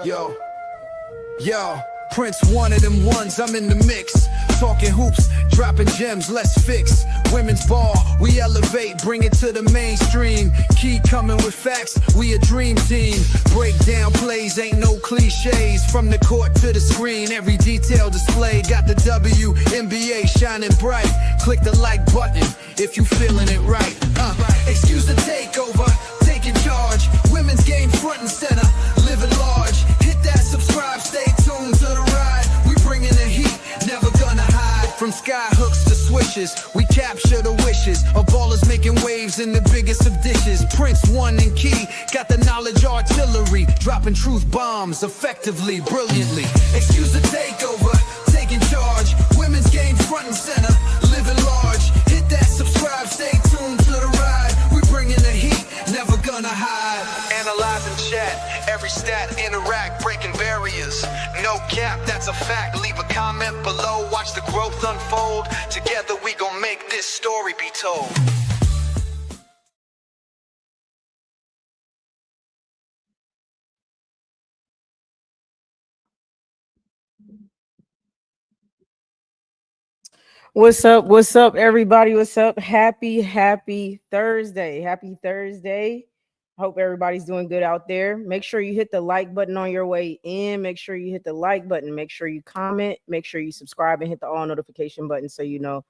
Yo, Prince one of them ones, I'm in the mix. Talking hoops, dropping gems, let's fix. Women's ball, we elevate, bring it to the mainstream. Key coming with facts, we a dream team. Break down plays, ain't no cliches. From the court to the screen, every detail displayed. Got the WNBA shining bright. Click the like button if you feeling it right. Excuse the takeover, taking charge. Women's game front and center, living large. Hit that subscribe, stay tuned to the ride. We bringing the heat, never gonna hide. From sky hooks to swishes, we capture the wishes of ballers making waves in the biggest of dishes. Prince one and Key got the knowledge artillery, dropping truth bombs effectively, brilliantly. Excuse the takeover, taking charge. Women's game front and center, living large. Hit that subscribe, stay tuned to the ride. We bringing the heat, never gonna hide. Analyzing chat, every stat interact, breaking barriers. No cap, that's a fact. Leave a comment below, watch the growth unfold. Together we gon' make this story be told. What's up, everybody? What's up? Happy Thursday. Happy Thursday. Hope everybody's doing good out there. Make sure you hit the like button on your way in. Make sure you hit the like button. Make sure you comment. Make sure you subscribe and hit the all notification button so you know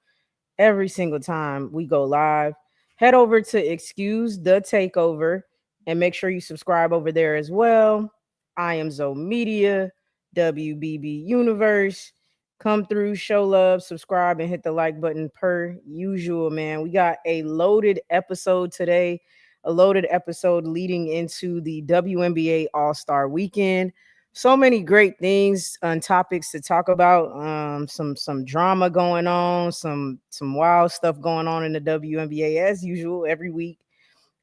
every single time we go live. Head over to Excuse the Takeover and make sure you subscribe over there as well. I am Zoe Media, WBB Universe. Come through, show love, subscribe, and hit the like button per usual, man. We got a loaded episode today, a loaded episode leading into the WNBA All-Star Weekend. So many great things and topics to talk about. Some drama going on, some wild stuff going on in the WNBA as usual every week.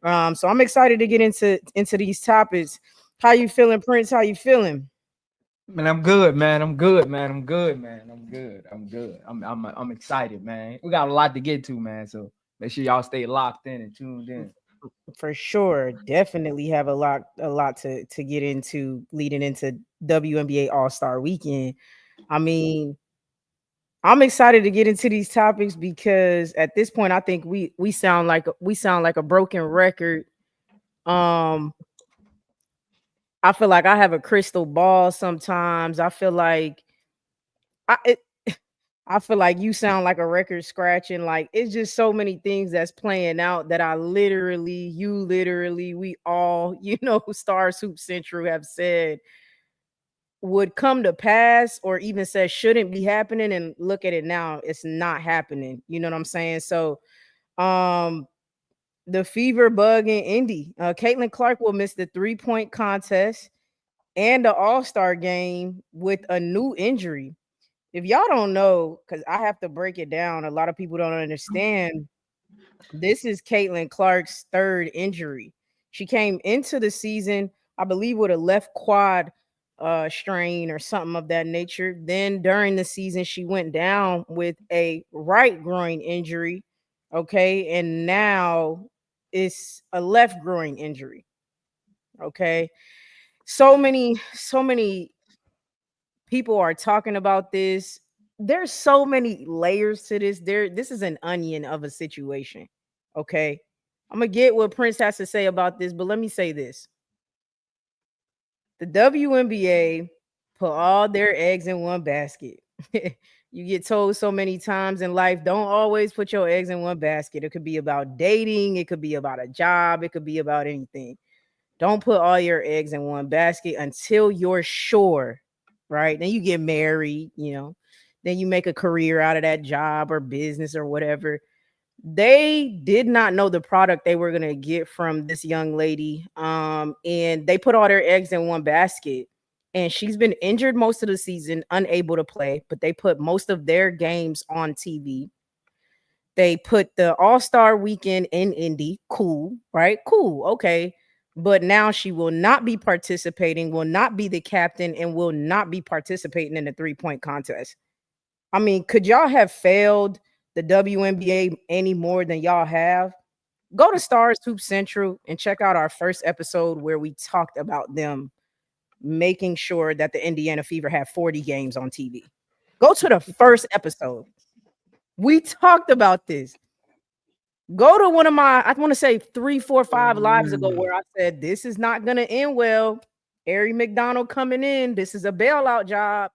So I'm excited to get into these topics. How you feeling, Prince? How you feeling? Man, I'm good, man. I'm good. I'm excited, man. We got a lot to get to, man. So make sure y'all stay locked in and tuned in. For sure, definitely have a lot to get into leading into WNBA All-Star Weekend. I mean, I'm excited to get into these topics because at this point, I think we sound like a broken record. I feel like I have a crystal ball sometimes. I feel like you sound like a record scratching. Like it's just so many things that's playing out that we all, Stars Hoop Central have said would come to pass or even said shouldn't be happening. And look at it now, it's not happening. You know what I'm saying? So, the fever bug in Indy. Caitlyn Clark will miss the 3-point contest and the All-Star game with a new injury. If y'all don't know, because I have to break it down, a lot of people don't understand. This is Caitlyn Clark's third injury. She came into the season, I believe, with a left quad strain or something of that nature. Then during the season, she went down with a right groin injury. Okay, and now it's a left groin injury. Okay, so many people are talking about this. There's so many layers to this. This is an onion of a situation. Okay, I'm gonna get what Prince has to say about this, but let me say this: the WNBA put all their eggs in one basket. You get told so many times in life, don't always put your eggs in one basket. It could be about dating. It could be about a job. It could be about anything. Don't put all your eggs in one basket until you're sure, right? Then you get married, then you make a career out of that job or business or whatever. They did not know the product they were going to get from this young lady. And they put all their eggs in one basket. And she's been injured most of the season, unable to play, but they put most of their games on TV. They put the All-Star Weekend in Indy. Cool, right? Cool. Okay. But now she will not be participating, will not be the captain, and will not be participating in the 3-point contest. I mean, could y'all have failed the WNBA any more than y'all have? Go to Stars Hoop Central and check out our first episode where we talked about them making sure that the Indiana Fever had 40 games on TV. Go to the first episode. We talked about this. Go to one of my, I want to say 3, 4, 5 lives ago where I said, this is not going to end well. Ari McDonald coming in. This is a bailout job.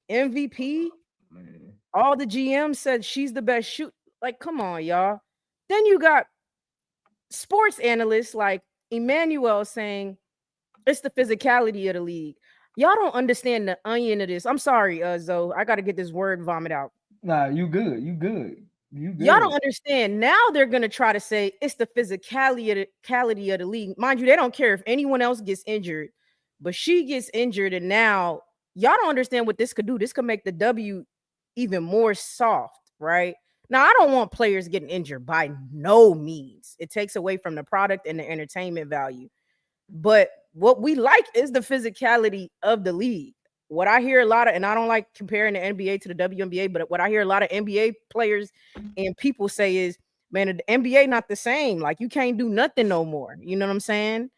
MVP. All the GMs said she's the best shoot. Like, come on, y'all. Then you got sports analysts like Emmanuel saying it's the physicality of the league. Y'all don't understand the onion of this. I'm sorry, Zoe. I got to get this word vomit out. Nah, you good. You good. You good. Y'all don't understand. Now they're going to try to say it's the physicality of the league. Mind you, they don't care if anyone else gets injured, but she gets injured. And now y'all don't understand what this could do. This could make the W even more soft, right? Now, I don't want players getting injured by no means. It takes away from the product and the entertainment value. But what we like is the physicality of the league. What I hear a lot of, and I don't like comparing the NBA to the WNBA, but what I hear a lot of NBA players and people say is, man, the NBA not the same. Like, you can't do nothing no more. You know what I'm saying?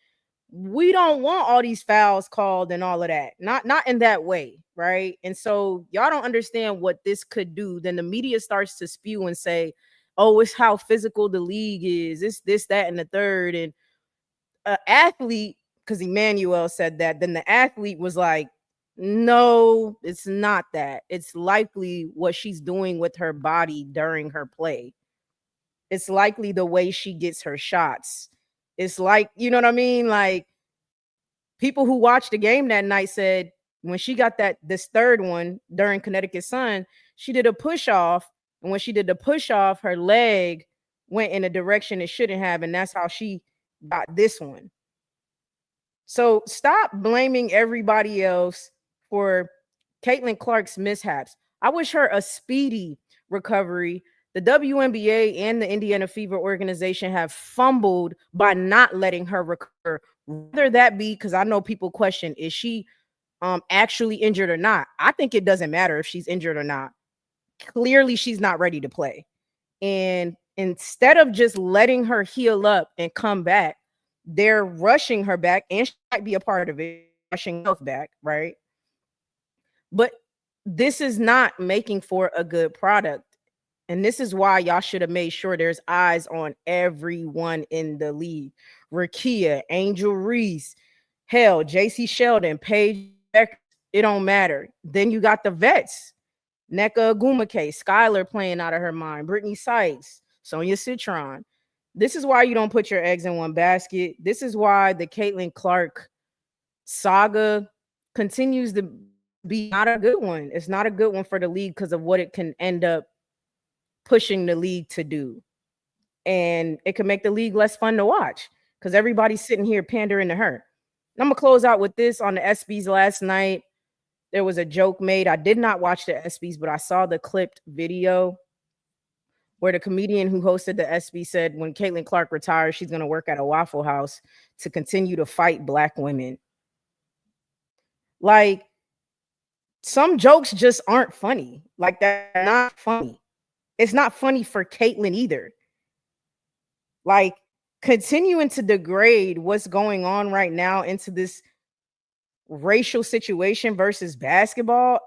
We don't want all these fouls called and all of that. Not in that way, right? And so y'all don't understand what this could do. Then the media starts to spew and say, oh, it's how physical the league is. It's this, that, and the third. And an athlete, because Emmanuel said that, then the athlete was like, no, it's not that. It's likely what she's doing with her body during her play. It's likely the way she gets her shots. It's like, you know what I mean? Like, people who watched the game that night said when she got this third one during Connecticut Sun, she did a push off. And when she did the push off, her leg went in a direction it shouldn't have. And that's how she got this one. So stop blaming everybody else for Caitlyn Clark's mishaps. I wish her a speedy recovery. The WNBA and the Indiana Fever organization have fumbled by not letting her recover. Whether that be because I know people question, is she actually injured or not? I think it doesn't matter if she's injured or not. Clearly, she's not ready to play. And instead of just letting her heal up and come back, they're rushing her back, and she might be a part of it, rushing health back, right? But this is not making for a good product. And this is why y'all should have made sure there's eyes on everyone in the league. Rakia, Angel Reese, hell, JC Sheldon, Paige, it don't matter. Then you got the vets. Nneka Ogwumike, Skylar playing out of her mind, Brittany Sykes, Sonia Citron. This is why you don't put your eggs in one basket. This is why the Caitlyn Clark saga continues to be not a good one. It's not a good one for the league because of what it can end up pushing the league to do. And it can make the league less fun to watch because everybody's sitting here pandering to her. I'm going to close out with this. On the ESPYs last night, there was a joke made. I did not watch the ESPYs, but I saw the clipped video where the comedian who hosted the ESPY said when Caitlyn Clark retires, she's going to work at a Waffle House to continue to fight Black women. Like, some jokes just aren't funny. Like, they're not funny. It's not funny for Caitlyn either. Like, continuing to degrade what's going on right now into this racial situation versus basketball,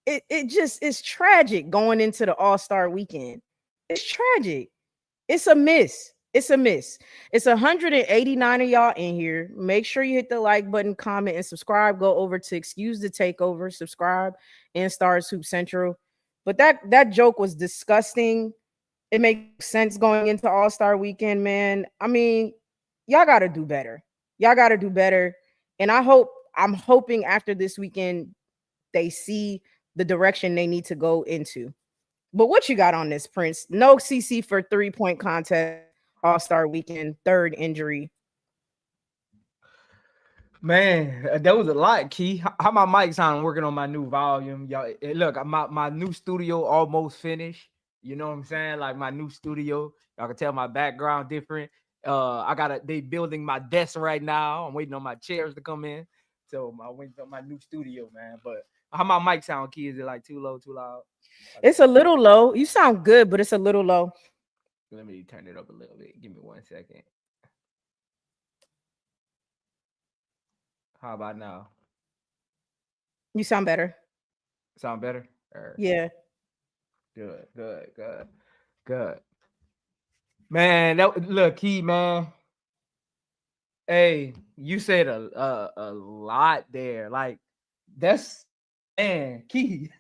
it just is tragic going into the All-Star weekend. It's tragic. It's a miss. It's a miss. It's 189 of y'all in here. Make sure you hit the like button, comment, and subscribe. Go over to Excuse the Takeover, subscribe, and Stars Hoop Central. But that joke was disgusting. It makes sense going into All-Star weekend, man. I mean, y'all got to do better. Y'all got to do better. And I'm hoping after this weekend, they see the direction they need to go into. But what you got on this, Prince? No CC for 3-point contest, All-Star weekend, third injury. Man, that was a lot, Key. How my mic sound? I'm working on my new volume. Y'all, look, my new studio almost finished. You know what I'm saying? Like, my new studio. Y'all can tell my background different. They building my desk right now. I'm waiting on my chairs to come in. So I'm waiting on my new studio, man. But how my mic sound, Key? Is it like too low, too loud? It's a little low. You sound good, but it's a little low. Let me turn it up a little bit. Give me 1 second. How about now? You sound better. Sound better? Yeah. Good, good, good, good. Man, look, Key, man. Hey, you said a lot there. Like, that's man, Key.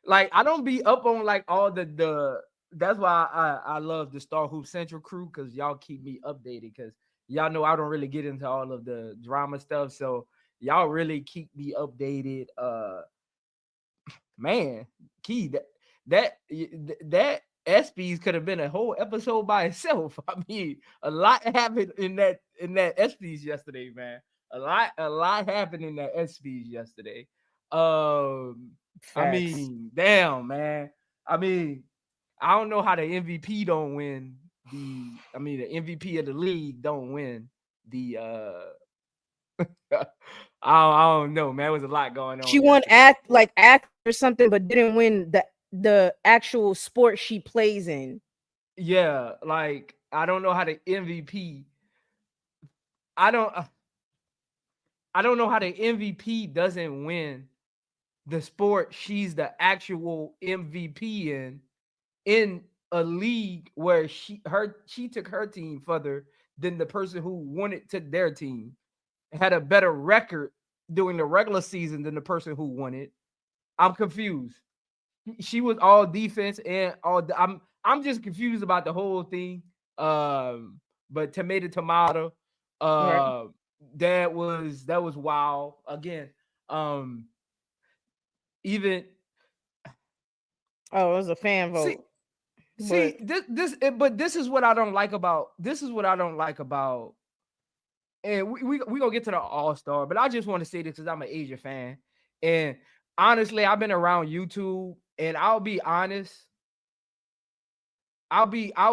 Like, I don't be up on like all the. That's why I love the Star Hoop Central crew, because y'all keep me updated. Because y'all know I don't really get into all of the drama stuff, so y'all really keep me updated. Man, Key, that ESPYs could have been a whole episode by itself. I mean, a lot happened in that ESPYs yesterday, man. A lot happened in that ESPYs yesterday. I Facts. mean, damn, man. I mean, I don't know how the MVP don't win the MVP of the league don't win the I don't know, man. There was a lot going on. She won act or something, but didn't win the actual sport she plays in. Yeah, like I don't know how the MVP. I don't. I don't know how the MVP doesn't win the sport she's the actual MVP in a league where she took her team further than the person who won it took their team, had a better record during the regular season than the person who won it. I'm confused. She was all defense and all. I'm just confused about the whole thing. But tomato. Right. That was wild. Again, even Oh, it was a fan vote. But this is what I don't like about. And we gonna get to the All-Star, but I just want to say this because I'm an Asia fan, and honestly, I've been around YouTube, and I'll be honest. I'll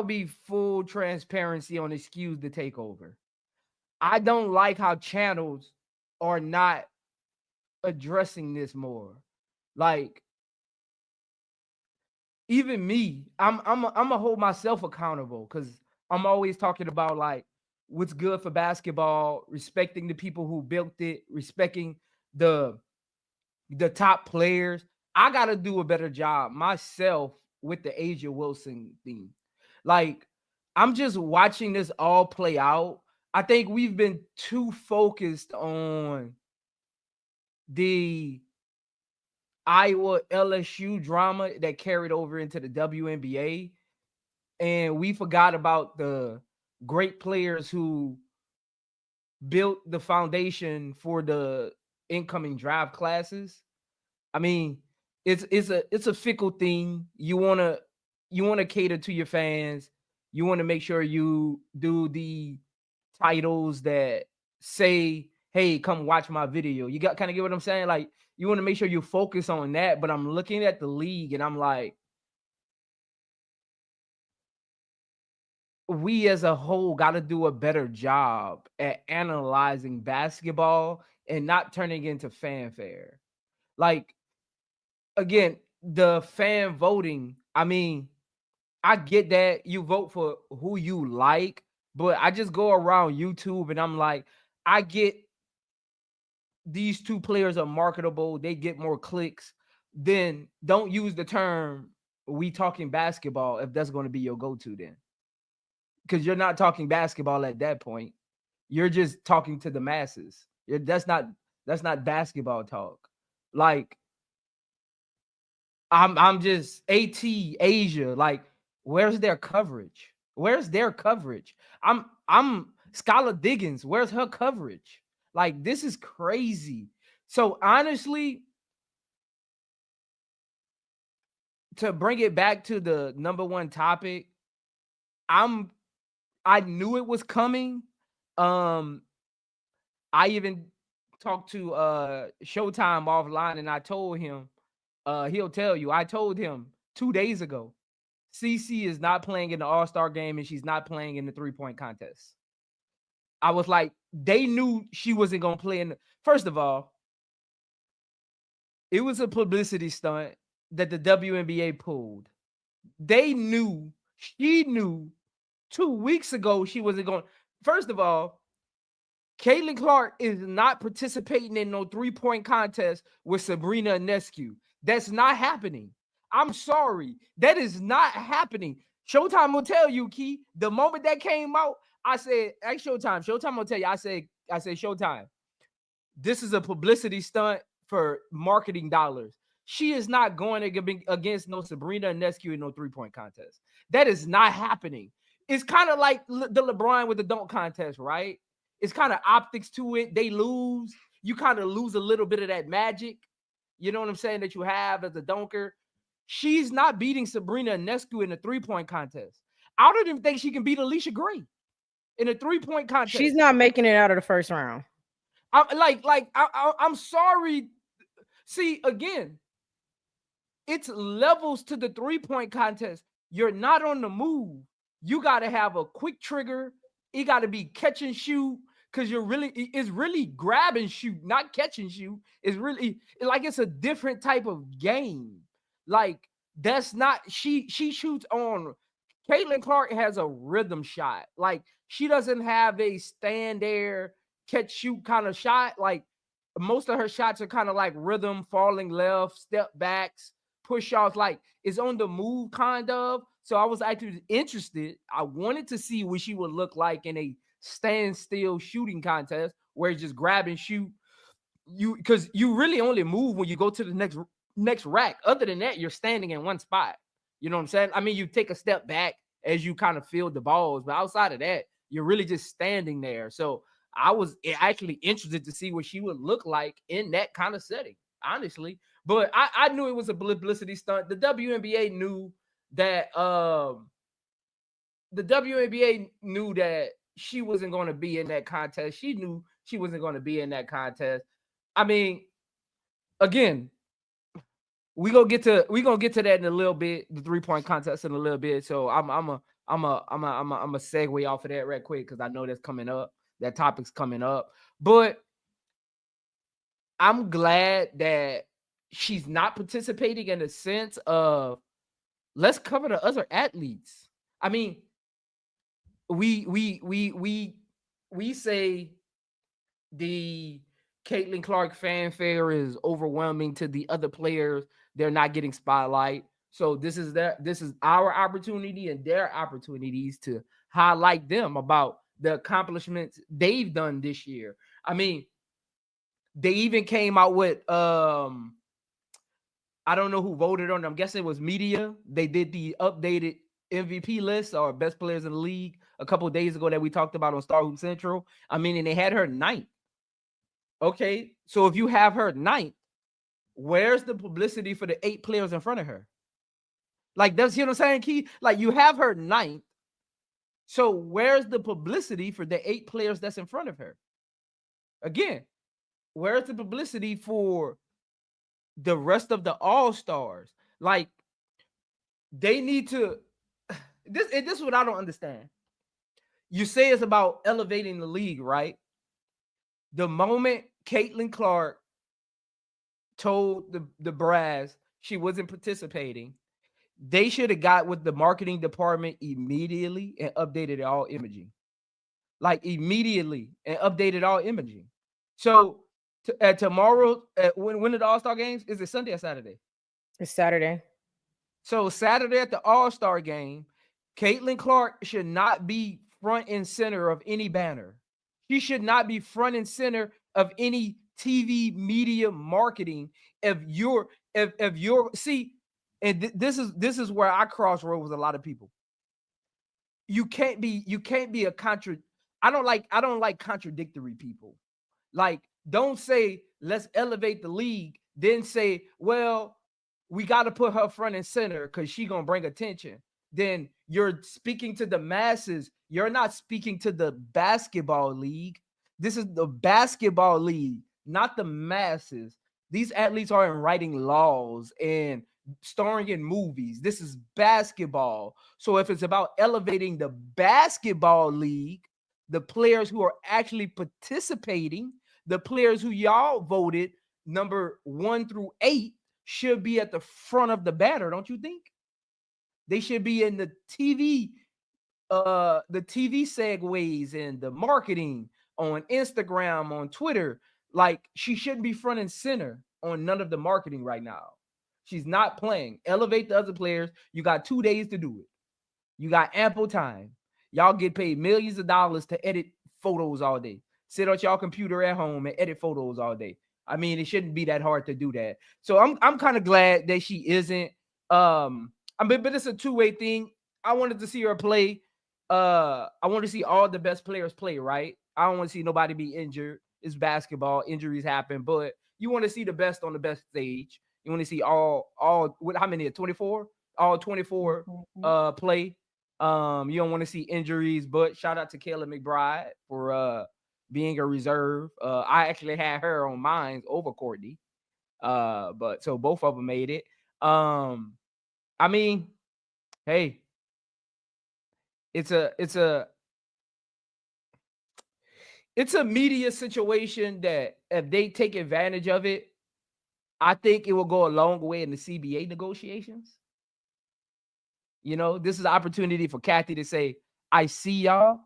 be full transparency on excuse the takeover. I don't like how channels are not addressing this more. Like, even me, I'm gonna hold myself accountable, because I'm always talking about like what's good for basketball, respecting the people who built it, respecting the top players. I gotta do a better job myself with the Asia Wilson thing. Like, I'm just watching this all play out. I think we've been too focused on the Iowa LSU drama that carried over into the WNBA, and we forgot about the great players who built the foundation for the incoming draft classes. I mean, it's a fickle thing. You wanna cater to your fans. You want to make sure you do the titles that say, "Hey, come watch my video." You got kind of get what I'm saying? Like, you want to make sure you focus on that. But I'm looking at the league and I'm like, we as a whole got to do a better job at analyzing basketball and not turning into fanfare. Like, again, the fan voting, I mean, I get that you vote for who you like, but I just go around YouTube and I'm like, I get these two players are marketable, they get more clicks. Then don't use the term "we talking basketball" if that's going to be your go-to, then, because you're not talking basketball at that point. You're just talking to the masses. That's not basketball talk. Like, I'm just Asia. Like, where's their coverage? Where's their coverage? I'm Skylar Diggins. Where's her coverage? Like, this is crazy. So honestly, to bring it back to the number one topic, I knew it was coming. I even talked to Showtime offline, and I told him, he'll tell you, I told him 2 days ago, CC is not playing in the All-Star game and she's not playing in the 3-point contest. I was like, they knew she wasn't going to play in. First of all, it was a publicity stunt that the WNBA pulled. They knew, she knew 2 weeks ago she wasn't going. First of all, Caitlyn Clark is not participating in no 3-point contest with Sabrina Ionescu. That's not happening. I'm sorry. That is not happening. Showtime will tell you, Key. The moment that came out, I said, "Ask Showtime." Showtime will tell you. I said, Showtime, this is a publicity stunt for marketing dollars. She is not going against no Sabrina Ionescu in no 3-point contest. That is not happening. It's kind of like the LeBron with the dunk contest, right? It's kind of optics to it. They lose. You kind of lose a little bit of that magic. You know what I'm saying? That you have as a dunker. She's not beating Sabrina Ionescu in a 3-point contest. I don't even think she can beat Alicia Gray in a 3-point contest. She's not making it out of the first round. I'm sorry. See, again, it's levels to the 3-point contest. You're not on the move. You got to have a quick trigger. It got to be catch and shoot, because it's really grab and shoot, not catch and shoot. It's really like it's a different type of game. Like, that's not, she shoots on. Caitlyn Clark has a rhythm shot. Like, she doesn't have a stand there, catch shoot kind of shot. Like, most of her shots are kind of like rhythm, falling left, step backs, push offs. Like, it's on the move kind of. So I was actually interested. I wanted to see what she would look like in a standstill shooting contest where it's just grab and shoot. Because you really only move when you go to the next rack. Other than that, you're standing in one spot. You know what I'm saying? I mean, you take a step back as you kind of field the balls, but outside of that, you're really just standing there. So I was actually interested to see what she would look like in that kind of setting, honestly. But I knew it was a publicity stunt. The WNBA knew that she wasn't going to be in that contest. She knew she wasn't going to be in that contest. I mean, again, we're gonna get to that in a little bit, the 3-point contest in a little bit. So I'm a segue off of that right quick, because I know that's coming up. That topic's coming up. But I'm glad that she's not participating in the sense of, let's cover the other athletes. I mean, we say the Caitlyn Clark fanfare is overwhelming to the other players. They're not getting spotlight. So this is our opportunity and their opportunities to highlight them about the accomplishments they've done this year. I mean, they even came out with I don't know who voted on them. I'm guessing it was media. They did the updated MVP list, or best players in the league, a couple of days ago that we talked about on Star Hoop Central. I mean, and they had her 9th. Okay, so if you have her 9th, where's the publicity for the 8 players in front of her? Like, that's, you know what I'm saying, Key? Like, you have her 9th. So where's the publicity for the 8 players that's in front of her? Again, where's the publicity for the rest of the all-stars? Like, they need to, this is what I don't understand. You say it's about elevating the league, right? The moment Caitlyn Clark told the brass she wasn't participating, they should have got with the marketing department immediately and updated all imaging. Like, immediately and updated all imaging. So tomorrow, when the All-Star games, is it Sunday or Saturday? It's Saturday. So Saturday at the All-Star game, Caitlyn Clark should not be front and center of any banner. She should not be front and center of any TV media marketing. If you're see, and this is where I crossroad with a lot of people. You can't be a I don't like contradictory people. Like, don't say let's elevate the league, then say, well, we got to put her front and center because she's gonna bring attention. Then you're speaking to the masses. You're not speaking to the basketball league. This is the basketball league, not the masses. These athletes aren't writing laws and starring in movies. This is basketball. So if it's about elevating the basketball league, the players who are actually participating, the players who y'all voted number 1 through 8 should be at the front of the banner, don't you think? They should be in the TV segues and the marketing. on Instagram, on Twitter. Like, she shouldn't be front and center on none of the marketing right now. She's not playing. Elevate the other players. You got 2 days to do it. You got ample time. Y'all get paid millions of dollars to edit photos all day. Sit on y'all computer at home and edit photos all day. I mean, it shouldn't be that hard to do that. So I'm kind of glad that she isn't. But it's a two-way thing. I wanted to see her play. I want to see all the best players play, right? I don't want to see nobody be injured. It's basketball. Injuries happen, but you want to see the best on the best stage. You want to see all how many? 24? All 24 play. You don't want to see injuries, but shout out to Kayla McBride for being a reserve. I actually had her on mine over Courtney. But so both of them made it. I mean, hey, it's a media situation that if they take advantage of it, I think it will go a long way in the CBA negotiations. You know, this is an opportunity for Kathy to say, I see y'all.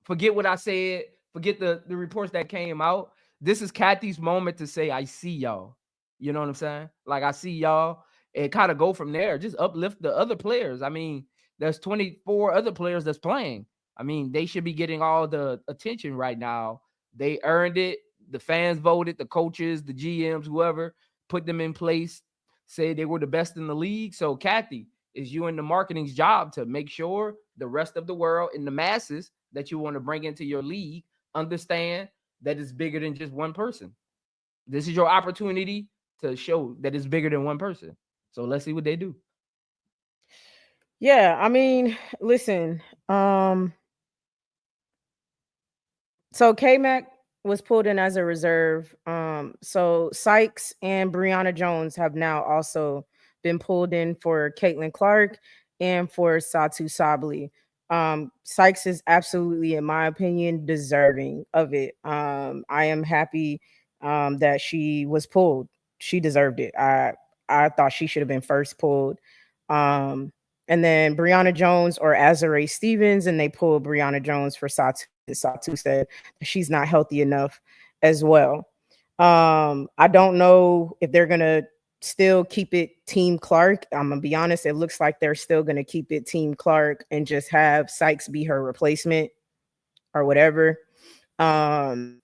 Forget what I said. Forget the reports that came out. This is Kathy's moment to say, I see y'all. You know what I'm saying? Like, I see y'all, and kind of go from there. Just uplift the other players. I mean, there's 24 other players that's playing. I mean, they should be getting all the attention right now. They earned it. The fans voted, the coaches, the GMs, whoever put them in place, say they were the best in the league. So, Kathy, it's you and the marketing's job to make sure the rest of the world and the masses that you want to bring into your league understand that it's bigger than just one person. This is your opportunity to show that it's bigger than one person. So let's see what they do. Yeah, I mean, listen, so K-Mac was pulled in as a reserve. So Sykes and Brianna Jones have now also been pulled in for Caitlyn Clark and for Satu Sabli. Sykes is absolutely, in my opinion, deserving of it. I am happy that she was pulled. She deserved it. I thought she should have been first pulled. And then Brianna Jones or Azare Stevens, and they pulled Brianna Jones for Satu. Satu said she's not healthy enough as well. I don't know if they're gonna still keep it Team Clark. I'm gonna be honest, it looks like they're still gonna keep it Team Clark and just have Sykes be her replacement or whatever. And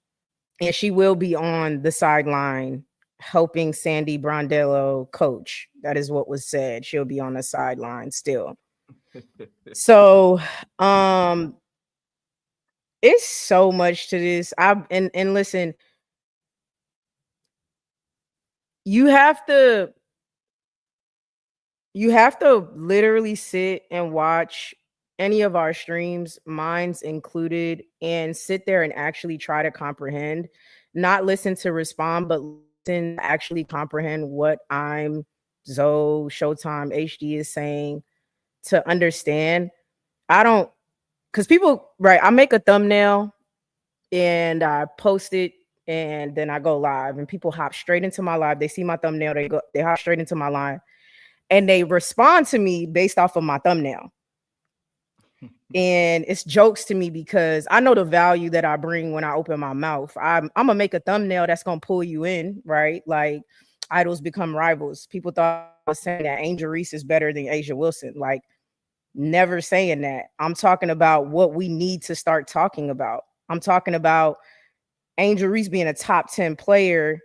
she will be on the sideline helping Sandy Brondello coach. That is what was said. She'll be on the sideline still. So it's so much to this. And listen, you have to literally sit and watch any of our streams, mine's included, and sit there and actually try to comprehend, not listen to respond, but listen to actually comprehend what I'm Zoe, Showtime, HD is saying, to understand. Because people, right, I make a thumbnail and I post it and then I go live and people hop straight into my live. They see my thumbnail, they hop straight into my live and they respond to me based off of my thumbnail. And it's jokes to me because I know the value that I bring when I open my mouth. I'm gonna make a thumbnail that's gonna pull you in, right? Like, idols become rivals. People thought I was saying that Angel Reese is better than Asia Wilson. Like, never saying that. I'm talking about what we need to start talking about. I'm talking about Angel Reese being a top 10 player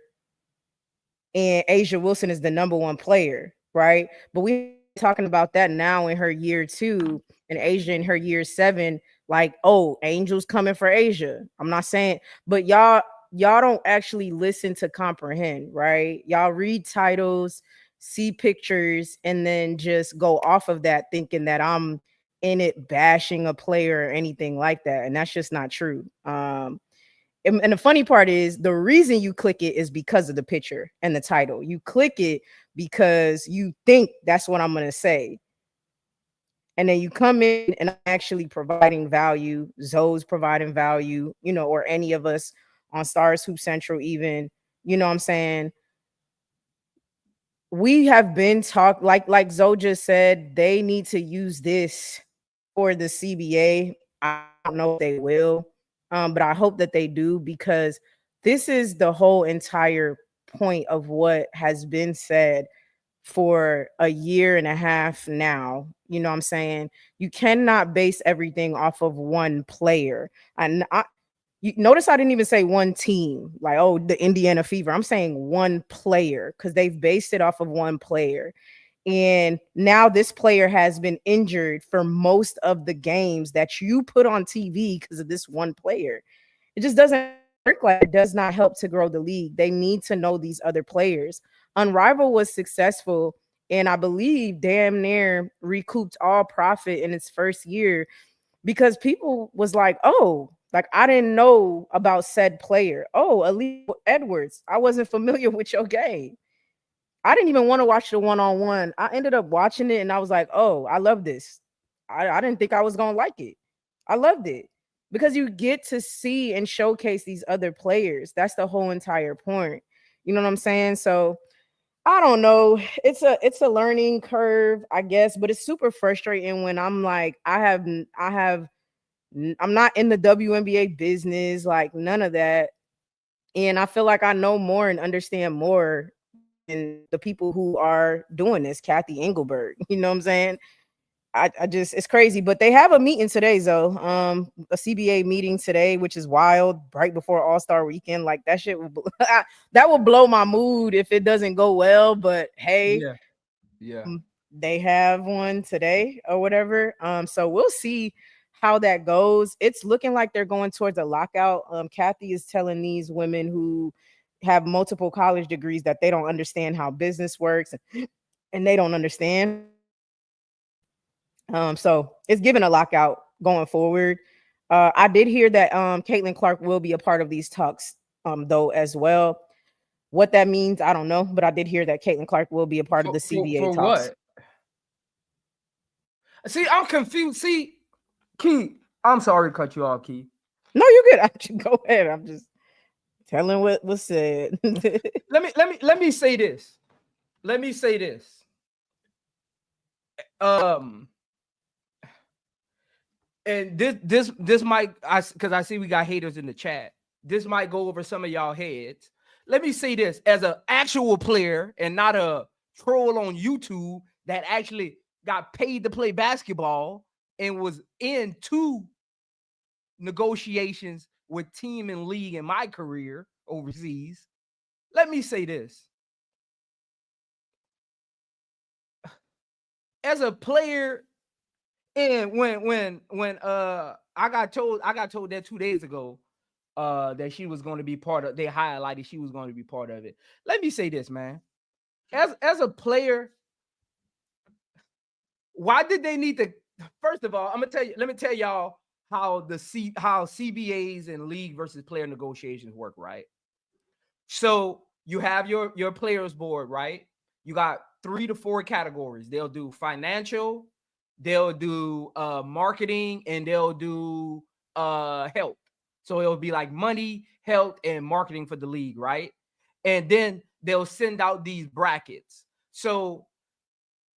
and Asia Wilson is the number 1 player, right? But we're talking about that now in her year 2 and Asia in her year 7. Like, oh, Angel's coming for Asia. I'm not saying, but y'all don't actually listen to comprehend, right? Y'all read titles, see pictures, and then just go off of that thinking that I'm in it bashing a player or anything like that. And that's just not true. And the funny part is the reason you click it is because of the picture and the title. You click it because you think that's what I'm going to say. And then you come in and I'm actually providing value. Zoe's providing value, you know, or any of us on Stars Hoop Central even, you know what I'm saying? We have been talk like Zoe just said, they need to use this for the CBA. I don't know if they will. But I hope that they do, because this is the whole entire point of what has been said for a year and a half now. You know what I'm saying? You cannot base everything off of one player. And you notice I didn't even say one team, like, oh, the Indiana Fever. I'm saying one player, because they've based it off of one player. And now this player has been injured for most of the games that you put on TV because of this one player. It just doesn't work. Like, it does not help to grow the league. They need to know these other players. Unrivaled was successful, and I believe damn near recouped all profit in its first year, because people was like, oh, like, I didn't know about said player. Oh, Elite Edwards, I wasn't familiar with your game. I didn't even want to watch the one-on-one. I ended up watching it and I was like, oh, I love this. I didn't think I was going to like it. I loved it, because you get to see and showcase these other players. That's the whole entire point. You know what I'm saying? So I don't know. It's a learning curve, I guess, but it's super frustrating when I'm like, I'm not in the WNBA business, like none of that. And I feel like I know more and understand more than the people who are doing this, Kathy Engelberg. You know what I'm saying? I just, it's crazy. But they have a meeting today, though. A CBA meeting today, which is wild, right before All-Star weekend. Like, that shit will that will blow my mood if it doesn't go well. But hey, Yeah. they have one today or whatever. So we'll see how that goes. It's looking like they're going towards a lockout. Kathy is telling these women who have multiple college degrees that they don't understand how business works, and they don't understand. So it's given a lockout going forward. I did hear that Caitlyn Clark will be a part of these talks, though, as well. What that means, I don't know, but I did hear that Caitlyn Clark will be a part of the CBA for talks. what? See, I'm confused. See, Key, I'm sorry to cut you off, Key. No, you're good. Go ahead. I'm just telling what was said. Let me say this. Let me say this. And this might, because I see we got haters in the chat. This might go over some of y'all heads. Let me say this as an actual player and not a troll on YouTube that actually got paid to play basketball and was in 2 negotiations with team and league in my career overseas. Let me say this. As a player, and when I got told that 2 days ago that she was going to be part of, they highlighted she was going to be part of it. Let me say this, man. As a player, why did they need to? First of all, let me tell y'all how how CBAs and league versus player negotiations work, right? So you have your players board, right? You got 3 to 4 categories. They'll do financial, they'll do marketing, and they'll do health. So it'll be like money, health, and marketing for the league, right? And then they'll send out these brackets. So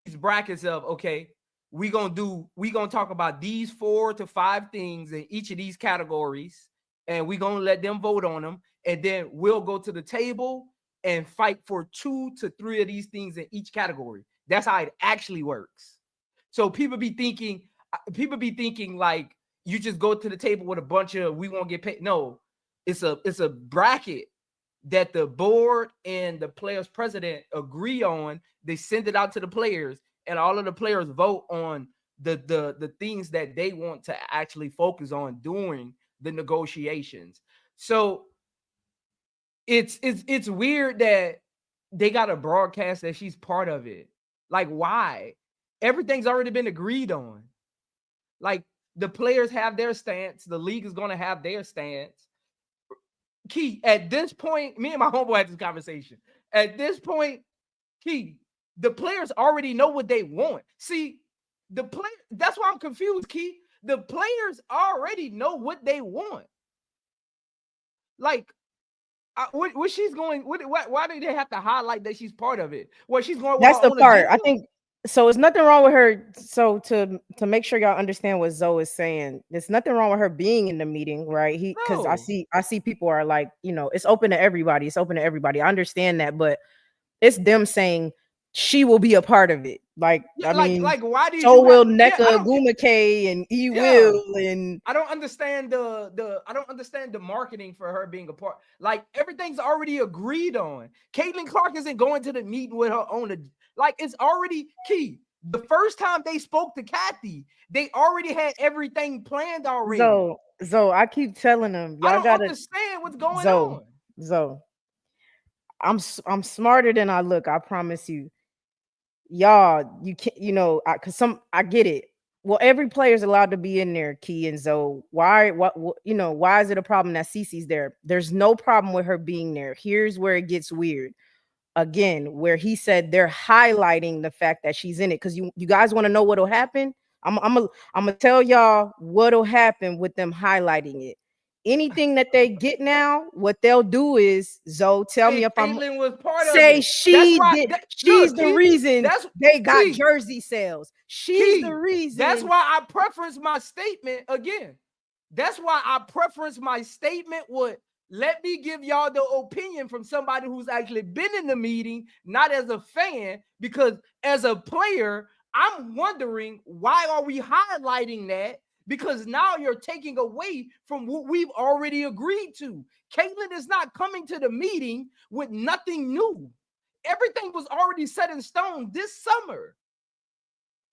these brackets of, okay, we're gonna talk about these 4 to 5 things in each of these categories, and we're gonna let them vote on them, and then we'll go to the table and fight for 2 to 3 of these things in each category. That's how it actually works. So people be thinking like you just go to the table with a bunch of we won't get paid. No, it's a bracket that the board and the players president agree on. They send it out to the players, and all of the players vote on the things that they want to actually focus on during the negotiations. So it's weird that they got a broadcast that she's part of it. Like, why? Everything's already been agreed on. Like, the players have their stance, the league is going to have their stance. Key, at this point, me and my homeboy had this conversation. At this point, Key, the players already know what they want. See, that's why I'm confused, Key. The players already know what they want. Like, what she's going, why do they have to highlight that she's part of it? Well, she's going. That's the part. I think So it's nothing wrong with her. So to make sure y'all understand what Zoe is saying, there's nothing wrong with her being in the meeting, right? Because No. I see people are like, it's open to everybody. It's open to everybody. I understand that, but it's them saying she will be a part of it. Like, Yeah, I mean, why did so you have? will Yeah, I Neka don't get. Gumake and E Yeah, will and I don't understand I don't understand the marketing for her being a part. Like everything's already agreed on. Caitlyn Clark isn't going to the meeting with her own. Like it's already key. The first time they spoke to Kathy, they already had everything planned already. Zoe, I keep telling them, I y'all don't gotta understand what's going Zoe, on. Zoe. I'm smarter than I look. I promise you. Y'all, you can't, because I get it. Well, every player is allowed to be in there, Key and Zoe. Why is it a problem that Cece's there? There's no problem with her being there. Here's where it gets weird. Again, where he said they're highlighting the fact that she's in it. Because you guys want to know what'll happen? I'm gonna tell y'all what'll happen with them highlighting it. Anything that they get now, what they'll do is, Zoe, tell me Say if I'm Caitlyn was part of say it. That's she why. did. She's Look, the Key. reason That's they got Key. jersey sales. She's the Key. That's reason. why I preference my statement again. That's why I preference my statement would let me give y'all the opinion from somebody who's actually been in the meeting, not as a fan, because as a player, I'm wondering why are we highlighting that? Because now you're taking away from what we've already agreed to. Caitlyn is not coming to the meeting with nothing new. Everything was already set in stone this summer.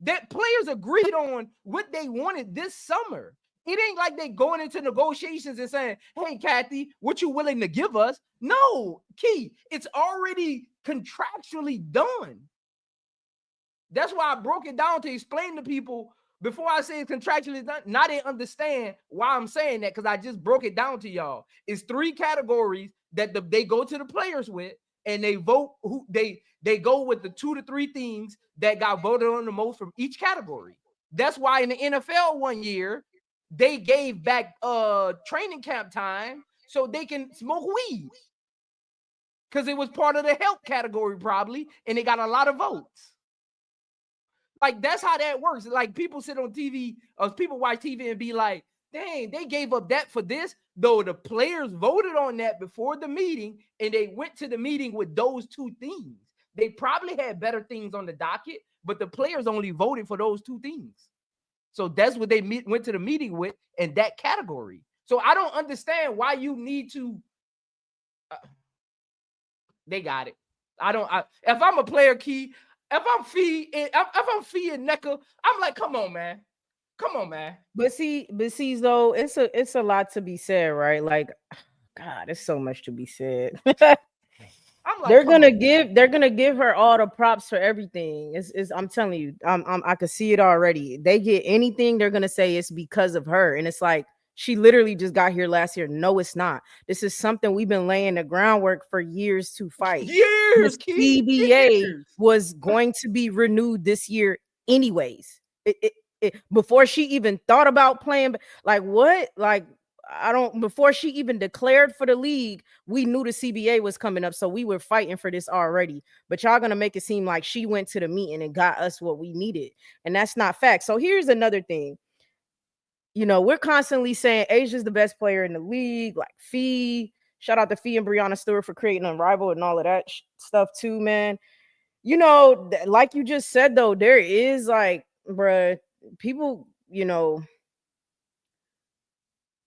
That players agreed on what they wanted this summer. It ain't like they going into negotiations and saying, hey, Kathy, what you willing to give us? No, Key, it's already contractually done. That's why I broke it down to explain to people before I say it's contractually done. Now they understand why I'm saying that, because I just broke it down to y'all. It's 3 categories that they go to the players with, and they vote who they go with the 2 to 3 things that got voted on the most from each category. That's why in the NFL one year, they gave back training camp time so they can smoke weed. Because it was part of the health category, probably, and they got a lot of votes. Like, that's how that works. Like, people sit on TV, or people watch TV and be like, dang, they gave up that for this. Though the players voted on that before the meeting, and they went to the meeting with those 2 things. They probably had better things on the docket, but the players only voted for those 2 things. So that's what they went to the meeting with in that category. So I don't understand why you need to. They got it. If I'm a player, Key, if I'm Fee and Neka, I'm like, come on, man. But see, though, it's a lot to be said, right? Like, God, there's so much to be said. I'm like, they're gonna give her all the props for everything. I'm telling you, I could see it already. They get anything, they're gonna say it's because of her, and it's like she literally just got here last year. No, it's not. This is something we've been laying the groundwork for years to fight. Years, The Key. CBA was going to be renewed this year, anyways. Before she even thought about playing, like what, like. Before she even declared for the league, we knew the CBA was coming up. So we were fighting for this already. But y'all going to make it seem like she went to the meeting and got us what we needed. And that's not fact. So here's another thing. We're constantly saying Asia's the best player in the league, like Fee. Shout out to Fee and Breonna Stewart for creating Unrivaled and all of that stuff too, man. Like you just said, though, there is like, bruh, people,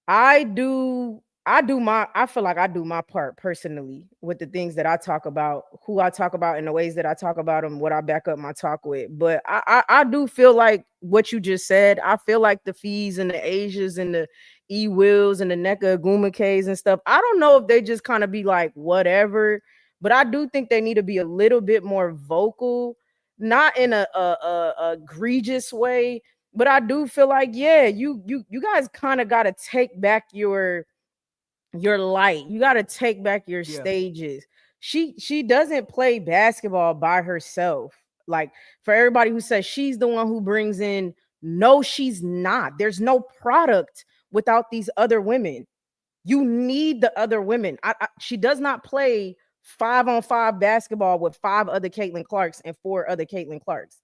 I feel like I do my part personally with the things that I talk about, who I talk about, and the ways that I talk about them, what I back up my talk with. But I do feel like what you just said. I feel like the Fees and the Asias and the E Wills and the Neka Gumakes and stuff. I don't know if they just kind of be like whatever, but I do think they need to be a little bit more vocal, not in a egregious way. But I do feel like, yeah, you guys kind of got to take back your light. You got to take back your stages. She doesn't play basketball by herself. Like, for everybody who says she's the one who brings in, no, she's not. There's no product without these other women. You need the other women. She does not play 5-on-5 basketball with 5 other Caitlyn Clarks and 4 other Caitlyn Clarks.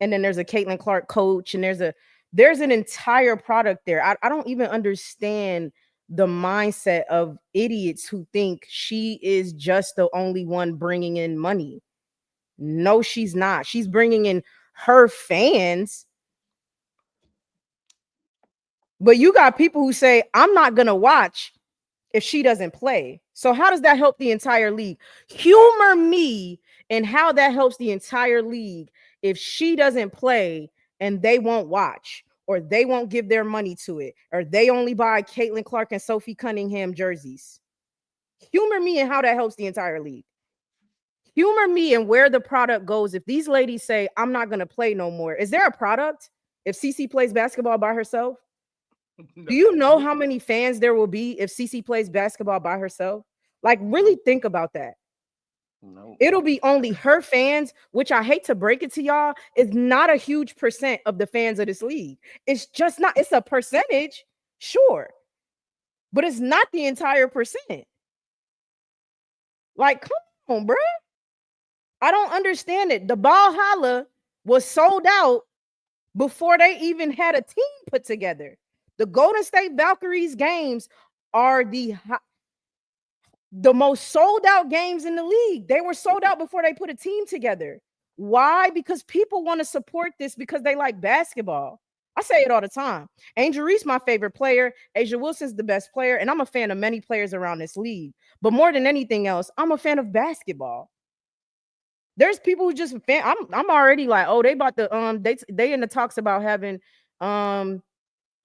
and then there's a Caitlyn Clark coach, and there's an entire product there. I don't even understand the mindset of idiots who think she is just the only one bringing in money. No, she's not. She's bringing in her fans. But you got people who say, I'm not going to watch if she doesn't play. So how does that help the entire league? Humor me in how that helps the entire league if she doesn't play and they won't watch, or they won't give their money to it, or they only buy Caitlyn Clark and Sophie Cunningham jerseys. Humor me in how that helps the entire league. Humor me in where the product goes. If these ladies say, I'm not going to play no more, is there a product if CeCe plays basketball by herself? No. Do you know how many fans there will be if CeCe plays basketball by herself? Like, really think about that. No. It'll be only her fans, which I hate to break it to y'all, is not a huge percent of the fans of this league. It's just not. It's a percentage, sure, but it's not the entire percent. Like, come on, bro. I don't understand it. The Valhalla was sold out before they even had a team put together. The Golden State Valkyries games are the most sold out games in the league. They were sold out before they put a team together. Why? Because people want to support this because they like basketball. I say it all the time. Angel Reese, my favorite player. A'ja Wilson's the best player. And I'm a fan of many players around this league. But more than anything else, I'm a fan of basketball. There's people who just fan. I'm already like, oh, they bought the they in the talks about having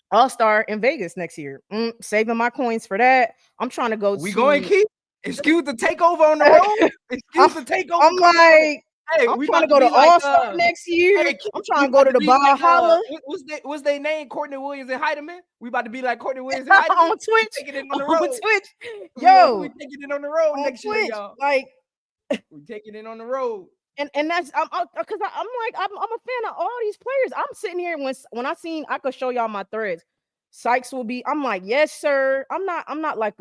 All-Star in Vegas next year. Saving my coins for that. I'm trying to go. We going keep. Excuse the takeover on the road. Excuse the takeover. I'm like, hey, I'm trying to go to All-Star next year. Hey, I'm trying to go to the Valhalla. What's their name? Courtney Williams and Heidemann. We about to be like Courtney Williams and Heidemann. On Twitch. Taking it on the road. Twitch. Yo, we taking it on the road next year, y'all. Like, we taking it on the road. And that's because I'm a fan of all these players. I'm sitting here when I could show y'all my threads. Sykes will be. I'm like, yes, sir. I'm not like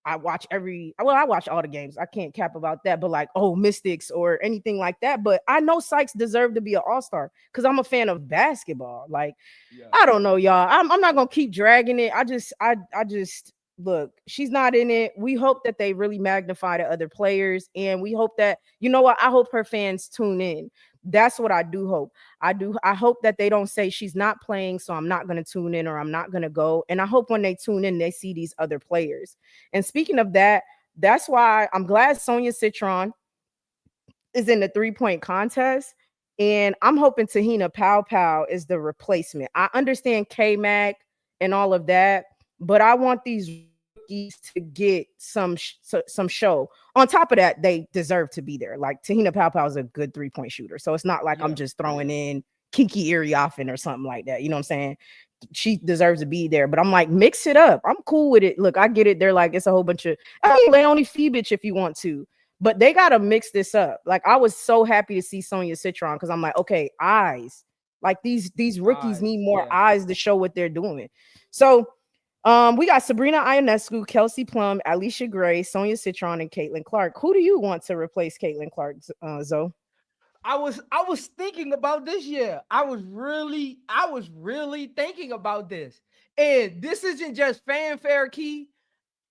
I watch all the games. I can't cap about that, but like, oh, Mystics or anything like that. But I know Sykes deserved to be an all-star because I'm a fan of basketball. Like, yeah. I don't know, y'all. I'm not gonna keep dragging it. I just look, she's not in it. We hope that they really magnify the other players, and we hope that, you know what? I hope her fans tune in. That's what I do hope. I hope that they don't say she's not playing, so I'm not going to tune in or I'm not going to go. And I hope when they tune in, they see these other players. And speaking of that, that's why I'm glad Sonia Citron is in the 3-point contest. And I'm hoping Tahina Pow is the replacement. I understand K-Mac and all of that, but I want these rookies to get some show. On top of that, they deserve to be there. Like, Tahina Pow is a good 3-point shooter. So it's not like I'm just throwing in Kiki Iriafen or something like that. You know what I'm saying? She deserves to be there. But I'm like, mix it up. I'm cool with it. Look, I get it. They're like, it's a whole bunch of Leonie Fibich if you want to. But they got to mix this up. Like, I was so happy to see Sonia Citron because I'm like, okay, eyes. Like, these rookies need more eyes to show what they're doing. So we got Sabrina Ionescu, Kelsey Plum, Alicia Gray, Sonia Citron, and Caitlyn Clark. Who do you want to replace Caitlyn Clark, Zoe? I was thinking about this year. I was really thinking about this. And this isn't just fanfare, Key.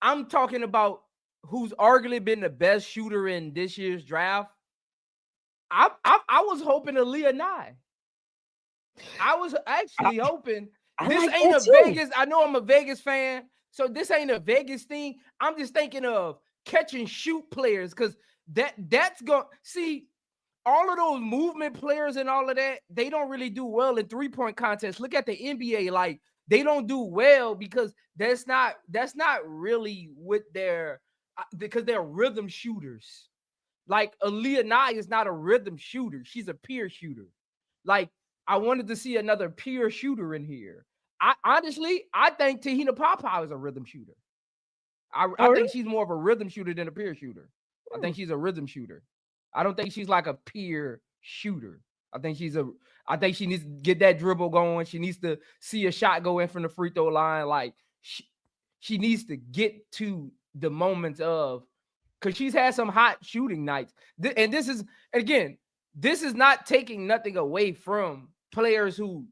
I'm talking about who's arguably been the best shooter in this year's draft. I was hoping Aaliyah Nye. I was actually hoping. This like ain't a too. Vegas. I know I'm a Vegas fan, so this ain't a Vegas thing. I'm just thinking of catch and shoot players because that's going to see all of those movement players and all of that. They don't really do well in 3-point contests. Look at the NBA, like they don't do well because that's not really with their because they're rhythm shooters. Like Aaliyah Nye is not a rhythm shooter; she's a pure shooter. Like, I wanted to see another pure shooter in here. I think Tahina Pow is a rhythm shooter. I think she's more of a rhythm shooter than a pure shooter. I think she's a rhythm shooter. I don't think she's like a pure shooter. I think she needs to get that dribble going. She needs to see a shot go in from the free throw line. Like she needs to get to the moments of, because she's had some hot shooting nights. And this is, again, this is not taking nothing away from players who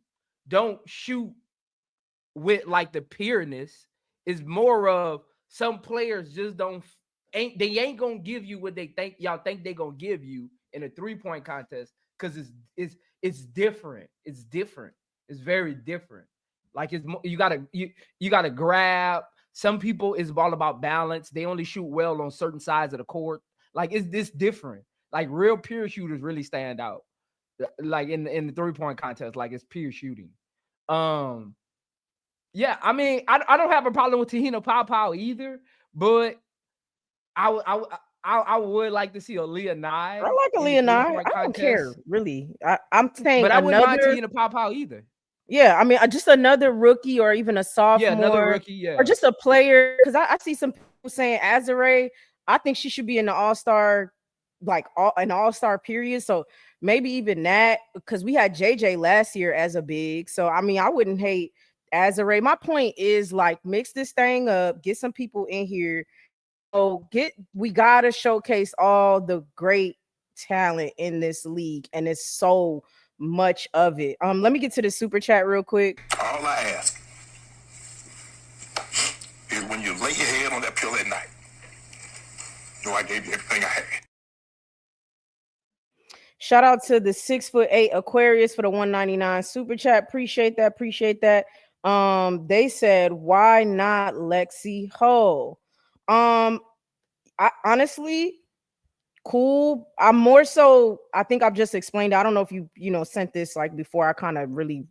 don't shoot with like the pureness. Is more of some players just ain't gonna give you what they think y'all think they gonna give you in a 3-point contest, because it's different. It's different. It's very different. Like you gotta grab. Some people is all about balance. They only shoot well on certain sides of the court. Like it's this different. Like real pure shooters really stand out. Like in the 3-point contest, like it's pure shooting. Yeah, I mean, I don't have a problem with Te-Hina Paopao either, but I would like to see Aaliyah Nye. I like Aaliyah Nye. I don't care, really. I'm saying, but I wouldn't mind Te-Hina Paopao either. Yeah, I mean, just another rookie or even a sophomore. Yeah, another rookie, yeah. Or just a player. Because I see some people saying Azare, I think she should be in the all-star, like an all-star period. So maybe even that, because we had JJ last year as a big. So, I mean, I wouldn't hate Azare. My point is, like, mix this thing up, get some people in here. So we gotta showcase all the great talent in this league, and it's so much of it. Let me get to the super chat real quick. All I ask is when you lay your head on that pillow at night, know I gave you everything I had. Shout out to the 6'8" Aquarius for the 199 super chat. Appreciate that. They said, why not Lexi Ho? I honestly, cool. I'm more so, I think I've just explained. I don't know if you sent this like before I kind of really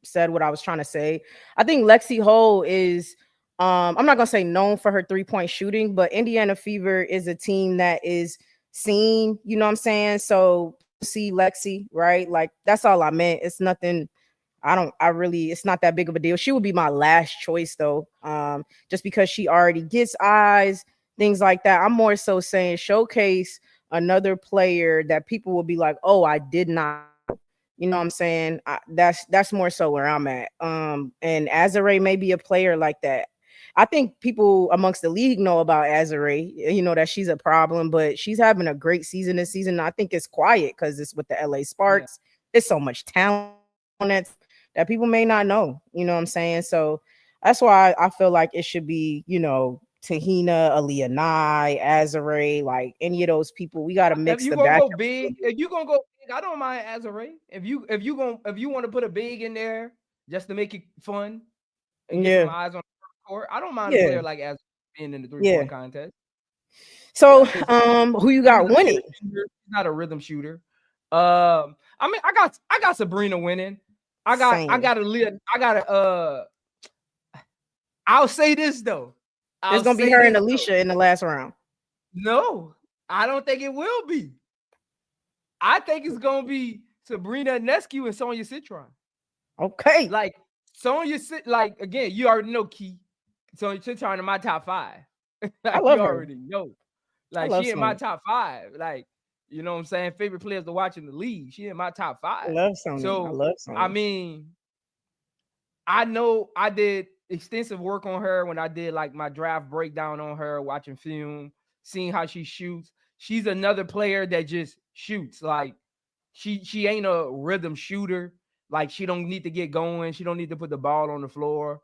said what I was trying to say. I think Lexi Ho is, I'm not gonna say known for her 3-point shooting, but Indiana Fever is a team that is seen, you know what I'm saying? So see Lexi, right? Like that's all I meant. It's nothing. It's not that big of a deal. She would be my last choice though. Just because she already gets eyes, things like that. I'm more so saying showcase another player that people will be like, oh, I did not, you know what I'm saying? That's more so where I'm at. And Azare may be a player like that. I think people amongst the league know about Azare, that she's a problem, but she's having a great season this season. I think it's quiet because it's with the LA Sparks. Yeah. There's so much talent on that people may not know, you know what I'm saying? So that's why I feel like it should be, Te-Hina, Aaliyah Nye, Azare, like any of those people. We got to mix the back. If you're gonna go big, I don't mind Azare. If you want to put a big in there just to make it fun and get some eyes on the court, I don't mind a player like Azare being in the 3-point contest. So who you got winning? She's not a rhythm shooter. I mean, I got Sabrina winning. I got I'll say this though. It's gonna be her and Alicia in the last round. No, I don't think it will be. I think it's gonna be Sabrina Ionescu and Sonia Citron. Okay. Like Sonia again, you already know Key. Sonia Citron in my top 5. I love her. Already know. Like she in my top 5. Like, you know what I'm saying? Favorite players to watch in the league. She in my top 5. I love Sonya. So I mean, I know I did extensive work on her when I did like my draft breakdown on her, watching film, seeing how she shoots. She's another player that just shoots. Like she ain't a rhythm shooter. Like she don't need to get going. She don't need to put the ball on the floor.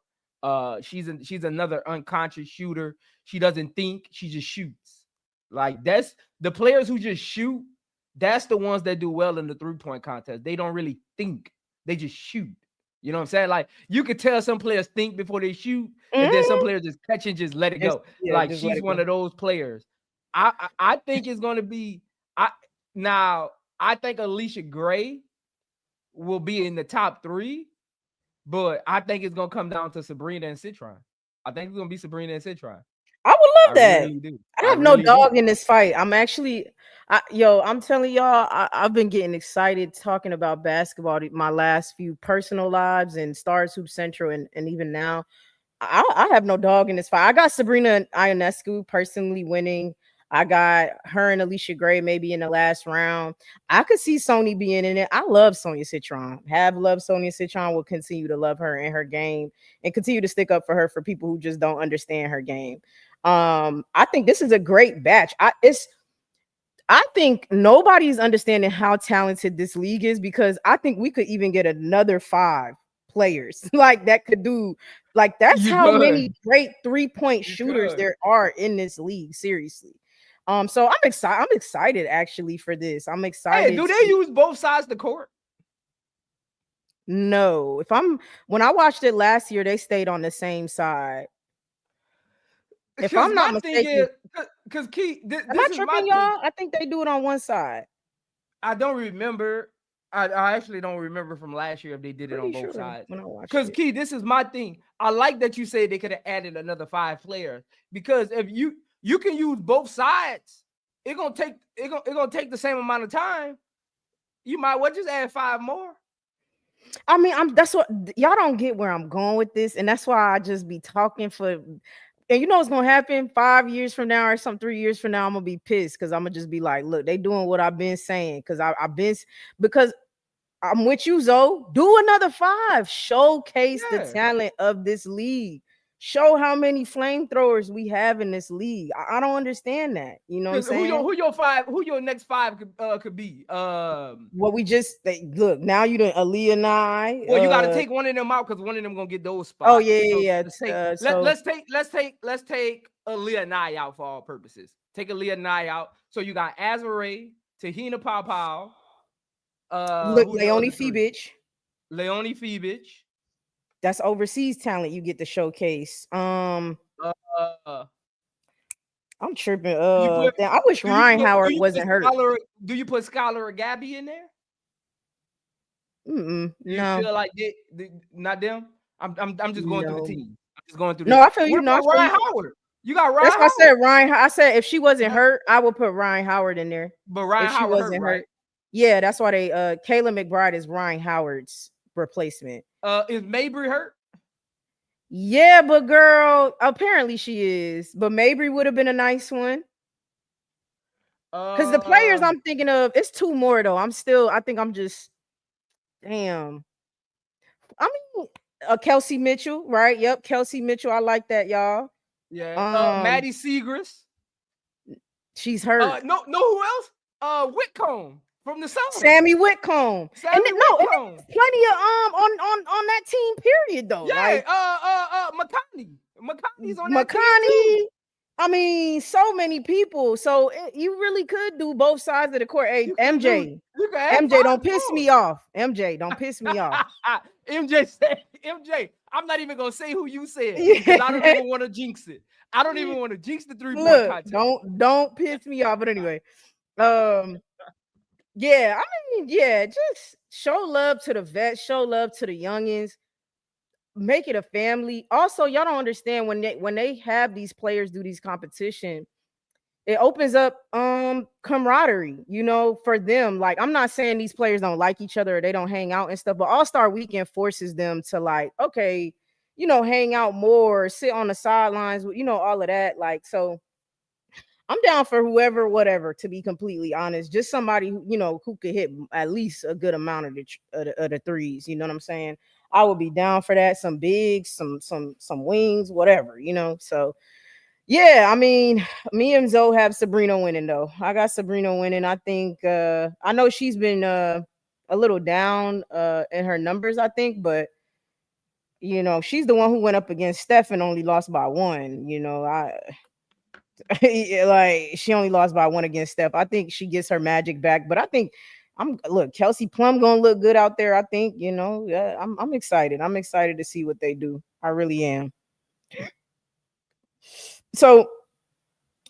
She's another unconscious shooter. She doesn't think, she just shoots. Like that's the players who just shoot. That's the ones that do well in the 3-point contest. They don't really think, they just shoot. You know what I'm saying? Like you could tell some players think before they shoot, and then some players just catch and just let it go. Like she's one of those players. I think it's going to be. I think Alicia Gray will be in the top 3, but I think it's going to come down to Sabrina and Citron. I think it's going to be Sabrina and Citron. I would love that. Really I have no dog in this fight. I'm actually, I'm telling y'all, I've been getting excited talking about basketball my last few personal lives and Stars Hoop Central and even now. I have no dog in this fight. I got Sabrina Ionescu personally winning. I got her and Alicia Gray maybe in the last round. I could see Sony being in it. I love Sonia Citron. Have loved Sonia Citron. Will continue to love her and her game and continue to stick up for her for people who just don't understand her game. I think this is a great batch. I think nobody's understanding how talented this league is, because I think we could even get another 5 players like that could do, like, that's how many great 3-point shooters there are in this league. Seriously. So I'm excited actually for this. I'm excited. Hey, do they use both sides of the court? No. When I watched it last year, they stayed on the same side. If I'm not mistaken, because Key, am I tripping, y'all? I think they do it on one side. I don't remember. I actually don't remember from last year if they did it on both sides. Because Key, this is my thing. I like that you said they could have added another 5 players, because if you can use both sides, it's gonna take the same amount of time. You might well just add 5 more. I mean, that's what y'all don't get where I'm going with this, and that's why I just be talking for. And you know what's gonna happen 5 years from now or some 3 years from now? I'm gonna be pissed, because I'm gonna just be like, look, they doing what I've been saying, because because I'm with you, Zoe. Do another 5. Showcase the talent of this league. Show how many flamethrowers we have in this league. I don't understand that. You know what I'm saying? Who your next 5 could be? What we just look now. You done Aaliyah and I. Well, you got to take one of them out, because one of them gonna get those spots. Oh yeah. Let's take Aaliyah and I out for all purposes. Take Aaliyah and I out. So you got Azare, Tahina Pow. Look, Leonie Fibich. That's overseas talent you get to showcase. I'm tripping. I wish Ryan Howard wasn't hurt. Do you put Skylar or Gabby in there? No. You feel like not them? I'm just going through the team. I'm just going through. No, I feel you. Ryan Howard. You got Ryan. That's what I said. Ryan. I said if she wasn't hurt, I would put Ryan Howard in there. But Ryan Howard wasn't hurt. Right? Yeah, that's why they. Kayla McBride is Ryan Howard's replacement. Is Mabry hurt? Yeah, but girl, apparently she is. But Mabry would have been a nice one. Because the players I'm thinking of, it's 2 more though. I think I'm just, damn. I mean, Kelsey Mitchell, right? Yep, Kelsey Mitchell. I like that, y'all. Yeah. Maddie Segrist. She's hurt. No, who else? Whitcomb from the South. Sammy Whitcomb. Plenty of on that team. Period, though. Yeah. McConney's on that team too. I mean, so many people. So you really could do both sides of the court. Hey, MJ, don't piss me off. MJ, don't piss me off. MJ said, I'm not even gonna say who you said, because I don't even want to jinx it. I don't even want to jinx the 3-point contest. Don't piss me off. But anyway, yeah, I mean, yeah, just show love to the vets, show love to the youngins. Make it a family. Also, y'all don't understand when they have these players do these competition, it opens up camaraderie, for them. Like, I'm not saying these players don't like each other or they don't hang out and stuff, but All-Star Weekend forces them to, like, okay, hang out more, sit on the sidelines, all of that. Like, so I'm down for whoever, whatever, to be completely honest. Just somebody who could hit at least a good amount of the threes. You know what I'm saying? I would be down for that. Some bigs, some wings, whatever, So yeah, I mean, me and Zoe have Sabrina winning though. I got Sabrina winning. I think I know she's been a little down in her numbers, I think, but she's the one who went up against Steph and only lost by 1. Like, she only lost by 1 against Steph. I think she gets her magic back, but I think Kelsey Plum gonna look good out there. I think, I'm excited. I'm excited to see what they do. I really am. So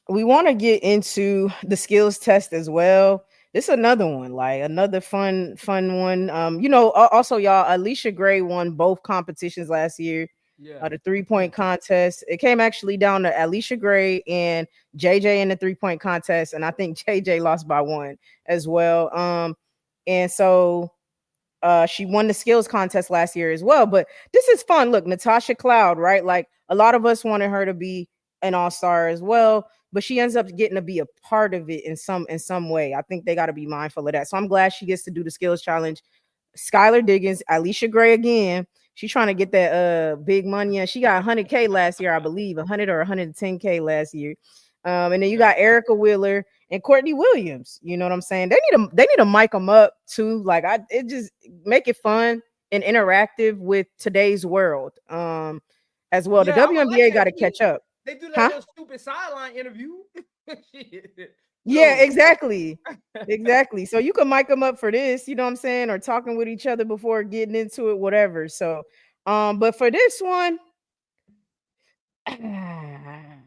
we want to get into the skills test as well. This is another one, like another fun one. Also, y'all, Alicia Gray won both competitions last year. Yeah. The 3-point contest. It came actually down to Alicia Gray and JJ in the 3-point contest, and I think JJ lost by 1 as well. And so she won the skills contest last year as well. But this is fun. Look, Natasha Cloud, right? Like, a lot of us wanted her to be an all-star as well, but she ends up getting to be a part of it in some way. I think they got to be mindful of that. So I'm glad she gets to do the skills challenge. Skylar Diggins, Alicia Gray again. She's trying to get that big money, and she got 100K last year, I believe, 100 or 110K last year. And then you got Erica Wheeler and Courtney Williams. You know what I'm saying? They need to mic them up too. Like it just make it fun and interactive with today's world. As well. Yeah, The I would like WNBA got that to too. catch up. They do that Huh? little stupid sideline interview. Yeah, So- exactly. Exactly. So you can mic them up for this, you know what I'm saying, or talking with each other before getting into it, whatever. So, but for this one, I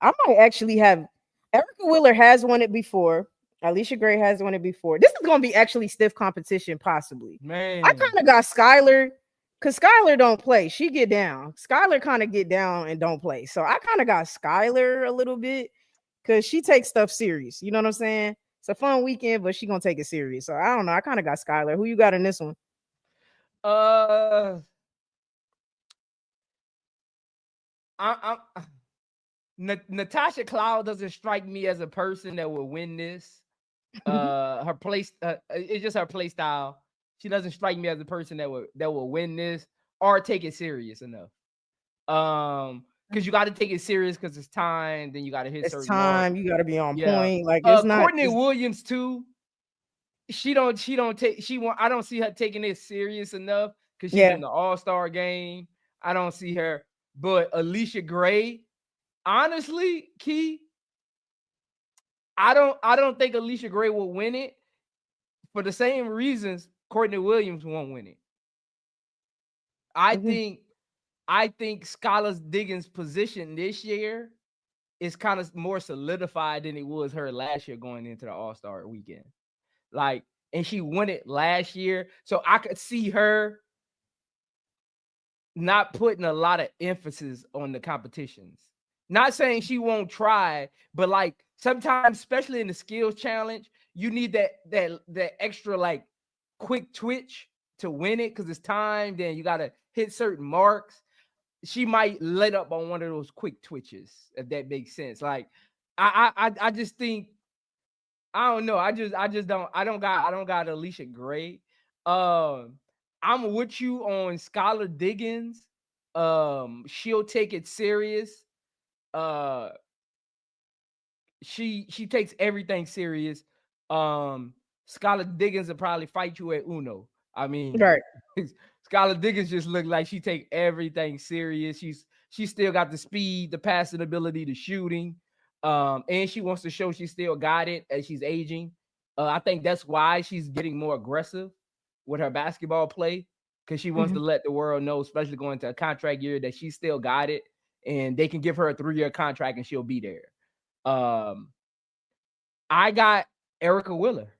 might actually have Erica Wheeler has won it before. Alicia Gray has won it before. This is gonna be actually stiff competition, possibly. Man, I kind of got Skylar because Skylar don't play. She get down. Skylar kind of get down and don't play. So I kind of got Skylar a little bit because she takes stuff serious. You know what I'm saying? It's a fun weekend, but she gonna take it serious. So I don't know. I kind of got Skylar. Who you got in this one? Natasha Cloud doesn't strike me as a person that will win this. Her place, it's just her play style. She doesn't strike me as a person that will win this or take it serious enough. Because you got to take it serious because it's time. Then you got to hit. It's time. You got to be on point. Like it's not. Courtney Williams too. I don't see her taking it serious enough because she's in the All-Star game. I don't see her. But Alicia Gray, honestly, Key, I don't think Alicia Gray will win it for the same reasons Courtney Williams won't win it. I think Skylar Diggins' position this year is kind of more solidified than it was her last year going into the All-Star weekend. Like, and she won it last year. So I could see her not putting a lot of emphasis on the competitions. Not saying she won't try, but like sometimes, especially in the skills challenge, you need that extra like quick twitch to win it because it's time. Then you gotta hit certain marks. She might let up on one of those quick twitches, if that makes sense. Like I just think I don't know. I don't got Alicia Gray. I'm with you on Skylar Diggins. She'll take it serious. She takes everything serious. Skylar Diggins will probably fight you at Uno. I mean, right. Skylar Diggins just look like she take everything serious. She still got the speed, the passing ability, the shooting. And she wants to show she still got it as she's aging. I think that's why she's getting more aggressive with her basketball play because she wants to let the world know, especially going into a contract year, that she still got it and they can give her a 3-year contract and she'll be there. I got Erica Wheeler.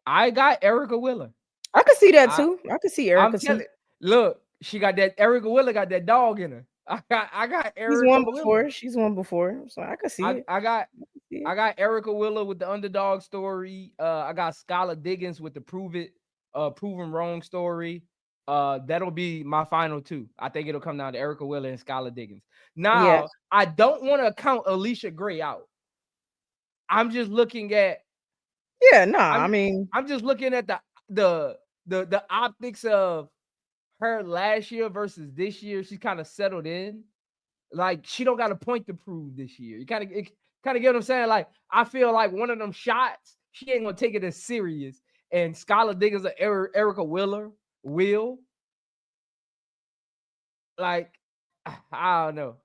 I could see that too. I could see Erica too. Look, she got that. Erica Wheeler got that dog in her. I got Erica. She's won before, so I could see it. I got Erica Wheeler with the underdog story. I got Skylar Diggins with the proven wrong story. That'll be my final two. I think it'll come down to Erica Wheeler and Skylar Diggins. Now, I don't want to count Alicia Gray out. I'm just looking at. I'm just looking at the optics of her last year versus this year. She's kind of settled in. Like she don't got a point to prove this year. You kind of get what I'm saying. Like I feel like one of them shots, she ain't gonna take it as serious. And Skylar Diggins or Erica Wheeler will. Like I don't know.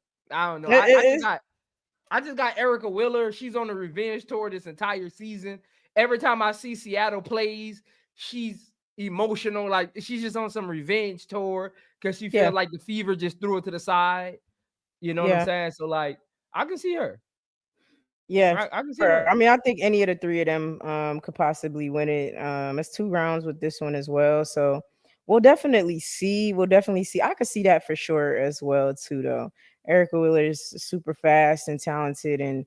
I just got Erica Wheeler. She's on a revenge tour this entire season. Every time I see Seattle plays, she's emotional. Like she's just on some revenge tour because she feels like the Fever just threw it to the side. You know what I'm saying? So like, I can see her. Yeah, I can see her. I mean, I think any of the three of them could possibly win it. It's 2 rounds with this one as well. So we'll definitely see. I could see that for sure as well too, though. Erica Wheeler is super fast and talented, and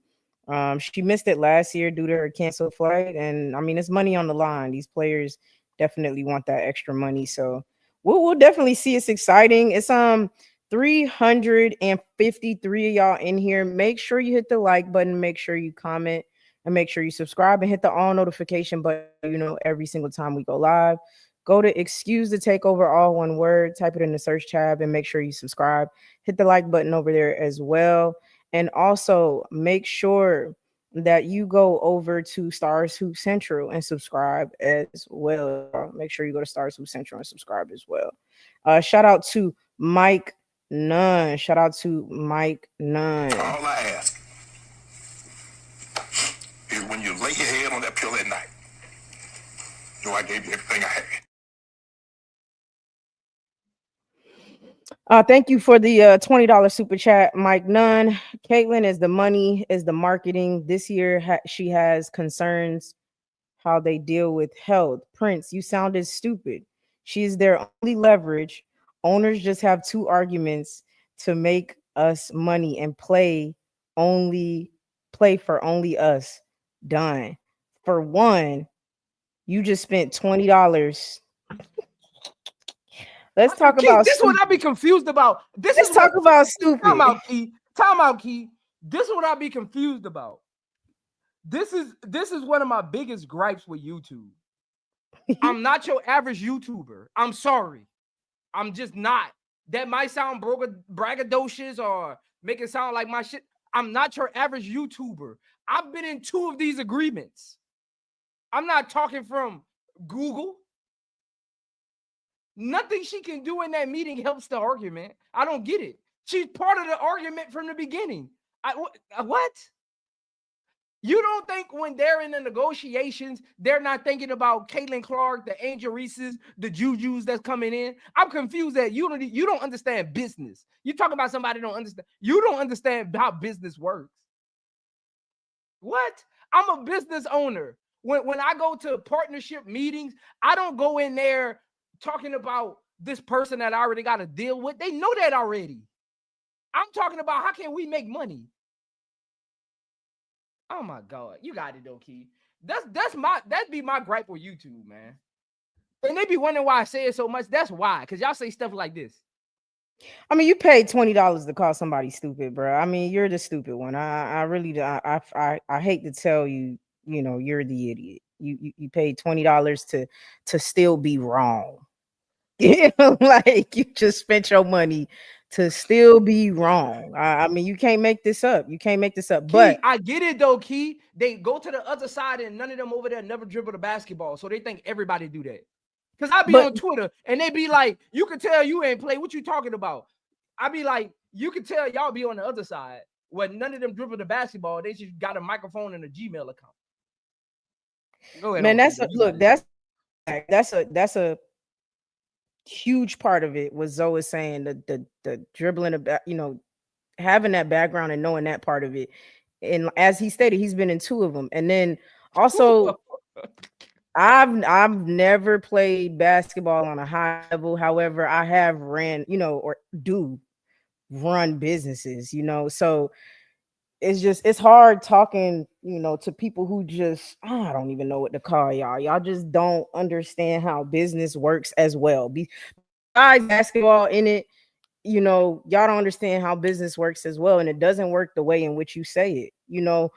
she missed it last year due to her canceled flight. And I mean, it's money on the line. These players definitely want that extra money. So we'll definitely see. It's exciting. It's 353 of y'all in here. Make sure you hit the like button, make sure you comment, and make sure you subscribe and hit the all notification button, every single time we go live. Go to Excuse the Takeover, all one word, type it in the search tab, and make sure you subscribe. Hit the like button over there as well. And also make sure that you go over to Stars Hoop Central and subscribe as well. Make sure you go to Stars Hoop Central and subscribe as well. Shout out to Mike Nunn. Shout out to Mike Nunn. All I ask is when you lay your head on that pillow at night, know I gave you everything I had. Thank you for the $20 super chat, Mike Nunn. Caitlyn is the money, is the marketing. This year, she has concerns how they deal with health. Prince, you sounded stupid. She's their only leverage. Owners just have two arguments to make us money and play for only us. Done. For one, you just spent $20. Let's talk about this. Is what I be confused about. Let's talk about stupid. Time out, Key. Time out, Key. This is what I be confused about. This is one of my biggest gripes with YouTube. I'm not your average YouTuber. I'm sorry. I'm just not. That might sound braggadocious or make it sound like my shit. I'm not your average YouTuber. I've been in 2 of these agreements. I'm not talking from Google. Nothing she can do in that meeting helps the argument. I don't get it. She's part of the argument from the beginning. What? You don't think when they're in the negotiations, they're not thinking about Caitlyn Clark, the angelreeses, the jujus that's coming in? I'm confused that you don't understand business. You talk about somebody don't understand. You don't understand how business works. What? I'm a business owner. When I go to partnership meetings, I don't go in there talking about this person that I already got to deal with. They know that already. I'm talking about how can we make money? Oh my God, you got it though, Key. That'd be my gripe with YouTube, man. And they be wondering why I say it so much. That's why, because y'all say stuff like this. I mean, you paid $20 to call somebody stupid, bro. I mean, you're the stupid one. I really I hate to tell you, you know, you're the idiot. You paid $20 to still be wrong. Like you just spent your money to still be wrong. I mean, you can't make this up. You can't make this up. Key, but I get it though, Key. They go to the other side and none of them over there never dribble the basketball. So they think everybody do that. Because I be on Twitter and they be like, you can tell you ain't play. What you talking about? I be like, you can tell y'all be on the other side where none of them dribble the basketball. They just got a microphone and a Gmail account. Go ahead. Man, that's a huge part of it. Was Zoe saying the dribbling about, you know, having that background and knowing that part of it. And as he stated, he's been in 2 of them. And then also I've never played basketball on a high level. However, I have ran, you know, or do run businesses, you know. So it's hard talking, you know, to people who just, I don't even know what to call y'all. Y'all just don't understand how business works as well. Besides basketball in it, you know, y'all don't understand how business works as well. And it doesn't work the way in which you say it, you know.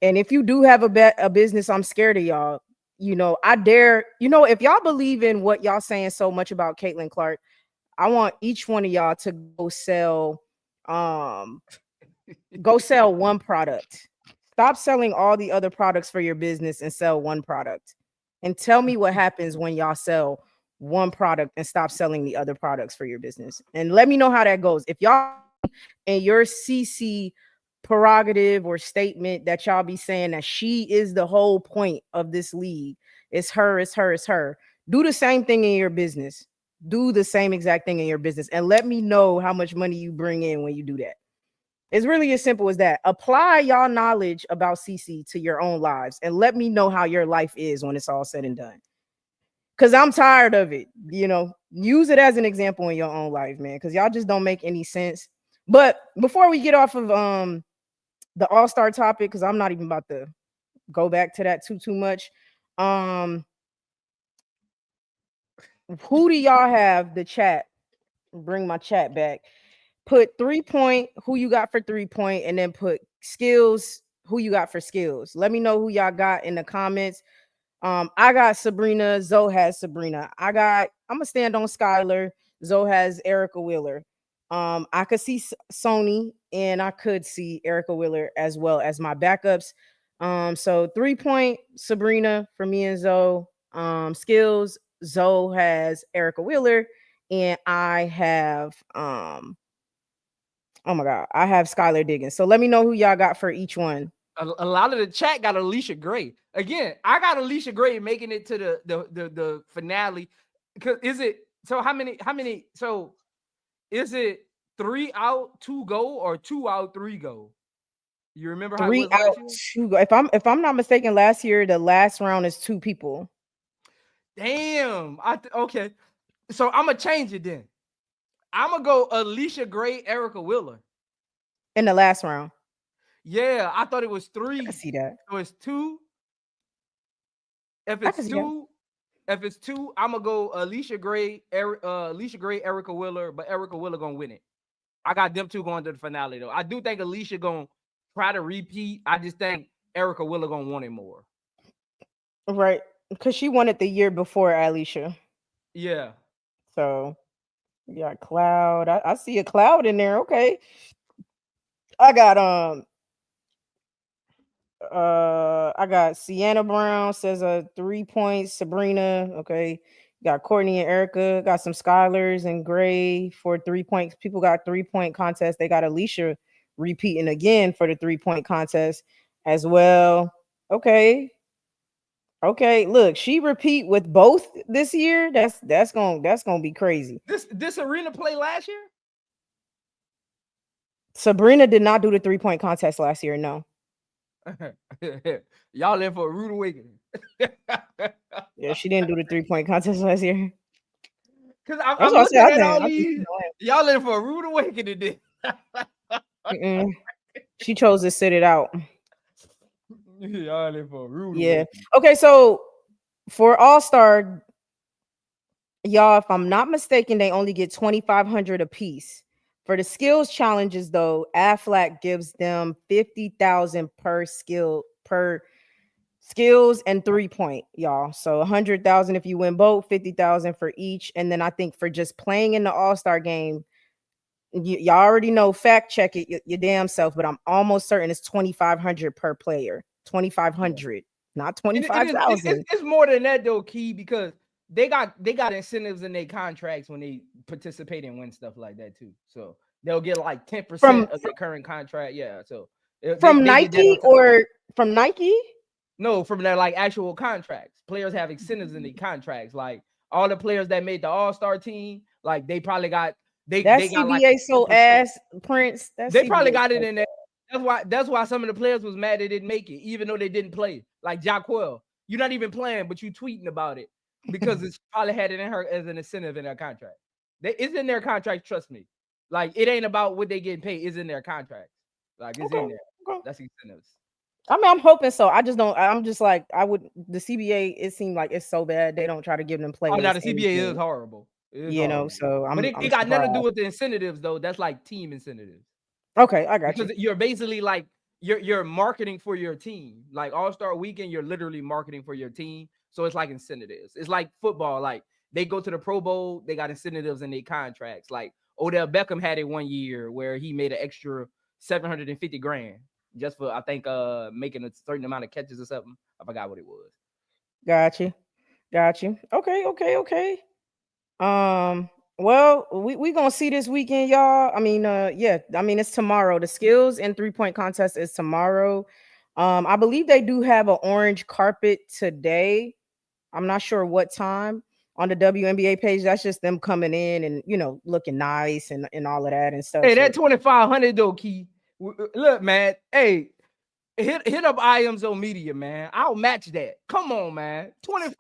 And if you do have a business, I'm scared of y'all. You know, I dare, you know, if y'all believe in what y'all saying so much about Caitlyn Clark, I want each one of y'all to go sell one product. Stop selling all the other products for your business and sell one product. And tell me what happens when y'all sell one product and stop selling the other products for your business. And let me know how that goes. If y'all and your CC prerogative or statement that y'all be saying that she is the whole point of this league, it's her. Do the same thing in your business. Do the same exact thing in your business and let me know how much money you bring in when you do that. It's really as simple as that. Apply y'all knowledge about CC to your own lives and let me know how your life is when it's all said and done. Because I'm tired of it. You know, use it as an example in your own life, man, because y'all just don't make any sense. But before we get off of the all-star topic, because I'm not even about to go back to that too much. Who do y'all have the chat? Bring my chat back. Put 3-point, who you got for 3-point, and then put skills, who you got for skills. Let me know who y'all got in the comments. I got Sabrina. Zoe has Sabrina. I'm gonna stand on Skylar. Zoe has Erica Wheeler. I could see Sony and I could see Erica Wheeler as well as my backups. So 3-point Sabrina for me and Zoe. Skills, Zoe has Erica Wheeler, and I have oh my god, I have Skylar Diggins. So let me know who y'all got for each one. A lot of the chat got Alicia Gray. Again, I got Alicia Gray making it to the finale. Because is it so? How many? So is it 3 out, 2 go, or 2 out, 3 go? You remember how 3 it was out, last year? 2 go. If I'm not mistaken, last year the last round is 2 people. Damn. Okay. So I'm gonna change it then. I'm gonna go Alicia Gray, Erica Wheeler In the last round. Yeah, I thought it was 3. I can see that. So it's 2. If I can it's see 2, I'm gonna go Alicia Gray, Erica Wheeler, but Erica Wheeler gonna win it. I got them two going to the finale though. I do think Alicia gonna try to repeat. I just think Erica Wheeler gonna want it more. Right, because she won it the year before Alicia. Yeah. So you got Cloud. I see a Cloud in there. Okay. I got I got Sienna Brown says a 3 points. Sabrina. Okay. Got Courtney and Erica. Got some Skylers and Gray for 3 points. People got 3-point contest. They got Alicia repeating again for the 3-point contest as well. Okay. Okay, look, she repeat with both this year. That's gonna be crazy. This arena play last year? Sabrina did not do the 3-point contest last year. No. Y'all in for a rude awakening. Yeah, she didn't do the 3-point contest last year. Because I'm looking at all these. Y'all in for a rude awakening. She chose to sit it out. Y'all in for a rude awakening. Okay, so for All-Star, y'all, if I'm not mistaken, they only get $2,500 a piece. For the skills challenges, though, Aflac gives them $50,000 per skills and 3-point, y'all. So $100,000 if you win both, $50,000 for each. And then I think for just playing in the All-Star game, y'all already know, fact check it your damn self, but I'm almost certain it's $2,500 per player. $2,500, not $25,000. It's more than that though, Key, because they got incentives in their contracts when they participate and win stuff like that too. So they'll get like 10% of their current contract. Yeah. So from Nike or from Nike? No, from their like actual contracts. Players have incentives in their contracts. Like all the players that made the All-Star team, like they probably got they got CBA like so ass Prince. They CBA probably got it in there. That's why some of the players was mad they didn't make it, even though they didn't play. Like Jaquel, you're not even playing, but you tweeting about it because it's probably had it in her as an incentive in their contract. It's in their contract, trust me. Like it ain't about what they getting paid, it's in their contract. Like it's in there. Okay. That's incentives. I mean, I'm hoping so. I just don't. I'm just like the CBA. It seemed like it's so bad they don't try to give them players. Oh, now the CBA is horrible. So but it got nothing to do with the incentives though. That's like team incentives. Okay, I got because you're basically like you're marketing for your team. Like All-Star Weekend, you're literally marketing for your team. So it's like incentives. It's like football. Like they go to the Pro Bowl, they got incentives in their contracts. Like Odell Beckham had it one year where he made an extra $750,000 just for I think making a certain amount of catches or something. I forgot what it was. Got you. Okay. Well, we gonna see this weekend, y'all. I mean, it's tomorrow. The skills and 3-point contest is tomorrow. I believe they do have an orange carpet today. I'm not sure what time on the WNBA page. That's just them coming in and looking nice and all of that and stuff. Hey, that $2,500 though, Key. Look, man. Hey, hit up IMZO Media, man. I'll match that. Come on, man. 25.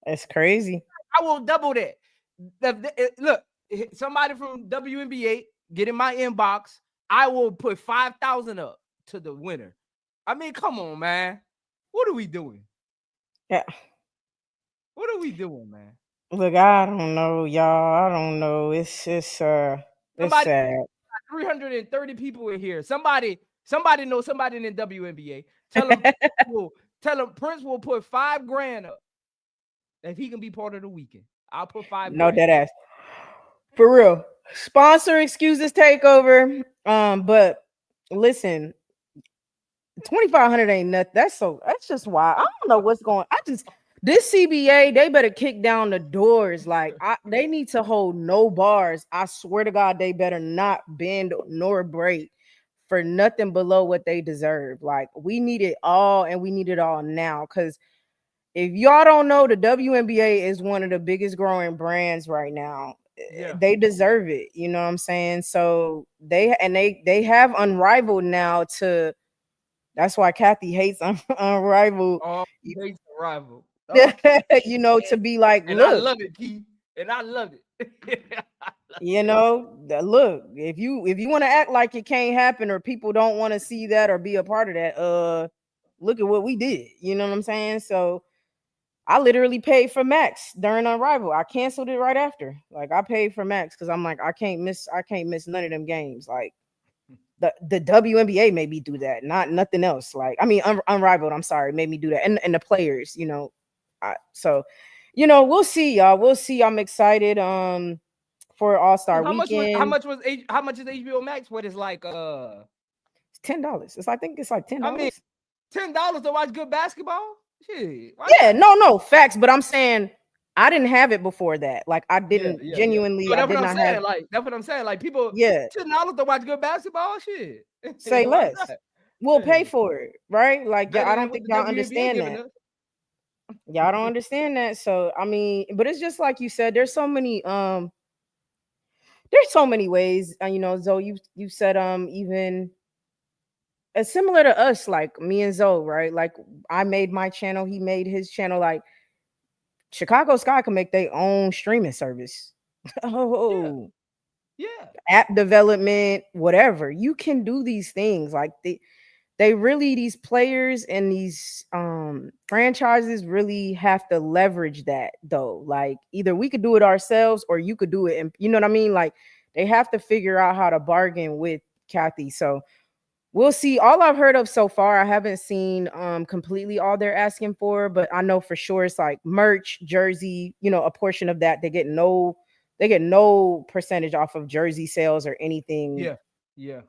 That's crazy. I will double that. Look, somebody from WNBA get in my inbox. I will put 5,000 up to the winner. I mean, come on, man. What are we doing? Yeah. What are we doing, man? Look, I don't know, y'all. I don't know. It's sad. 330 people in here. Somebody knows somebody in the WNBA. Tell them Prince will put $5,000 up if he can be part of the weekend. I'll put $5,000. No, dead ass. For real. Sponsor excuses takeover. But listen, 2,500 ain't nothing. That's just why I don't know what's going. This CBA, they better kick down the doors. Like they need to hold no bars. I swear to God, they better not bend nor break for nothing below what they deserve. Like we need it all, and we need it all now. Because if y'all don't know, the WNBA is one of the biggest growing brands right now. Yeah. They deserve it. You know what I'm saying? So they have Unrivaled now to. That's why Kathy hates Unrivaled. Oh, hates Unrivaled. Oh. You know, to be like, and look, I love it, Key. And I love it. you know, look, if you want to act like it can't happen or people don't want to see that or be a part of that, look at what we did. You know what I'm saying? So I literally paid for Max during Unrivaled. I canceled it right after. Like I paid for Max because I'm like, I can't miss none of them games. Like the WNBA made me do that, not nothing else. Like I mean, Unrivaled. I'm sorry, made me do that, and the players, you know. So, you know, we'll see, y'all. We'll see. I'm excited. For All-Star Weekend. How much is HBO Max? What is like $10. I think it's like $10. I mean, $10 to watch good basketball? Shit. Yeah, no, facts. But I'm saying I didn't have it before that. Like I didn't genuinely. So I did not have. Like that's what I'm saying. Like people, $10 to watch good basketball. Shit. Say less. We'll pay for it, right? Like I don't think y'all WNBA understand that. Y'all don't understand that. So I mean, but it's just like you said. There's so many ways. You know, Zoe, you said even. It's similar to us, like me and Zoe, right? Like I made my channel, he made his channel. Like Chicago Sky can make their own streaming service. Yeah. App development, whatever. You can do these things. Like they really, these players and these franchises really have to leverage that though. Like either we could do it ourselves or you could do it, and you know what I mean? Like they have to figure out how to bargain with Kathy. So we'll see. All I've heard of so far, I haven't seen completely all they're asking for, but I know for sure it's like merch, jersey, you know, a portion of that. They get no percentage off of jersey sales or anything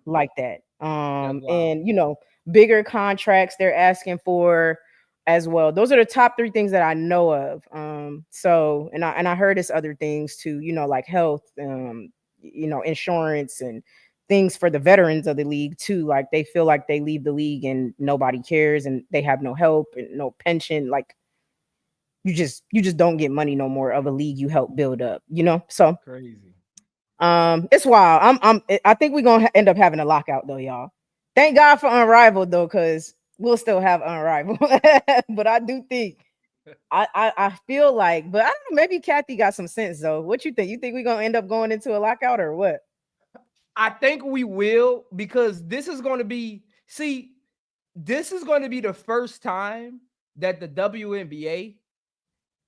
like that. And you know, bigger contracts they're asking for as well. Those are the top 3 things that I know of. So and I heard it's other things too, you know, like health, you know, insurance and things for the veterans of the league too. Like they feel like they leave the league and nobody cares and they have no help and no pension. Like you just don't get money no more of a league you help build up, you know? So crazy. It's wild. I think we're gonna end up having a lockout though, y'all. Thank God for Unrivaled though, because we'll still have Unrivaled. But I do think I feel like, but I don't know, maybe Kathy got some sense though. What you think? You think we're gonna end up going into a lockout or what? I think we will, because this is going to be the first time that the WNBA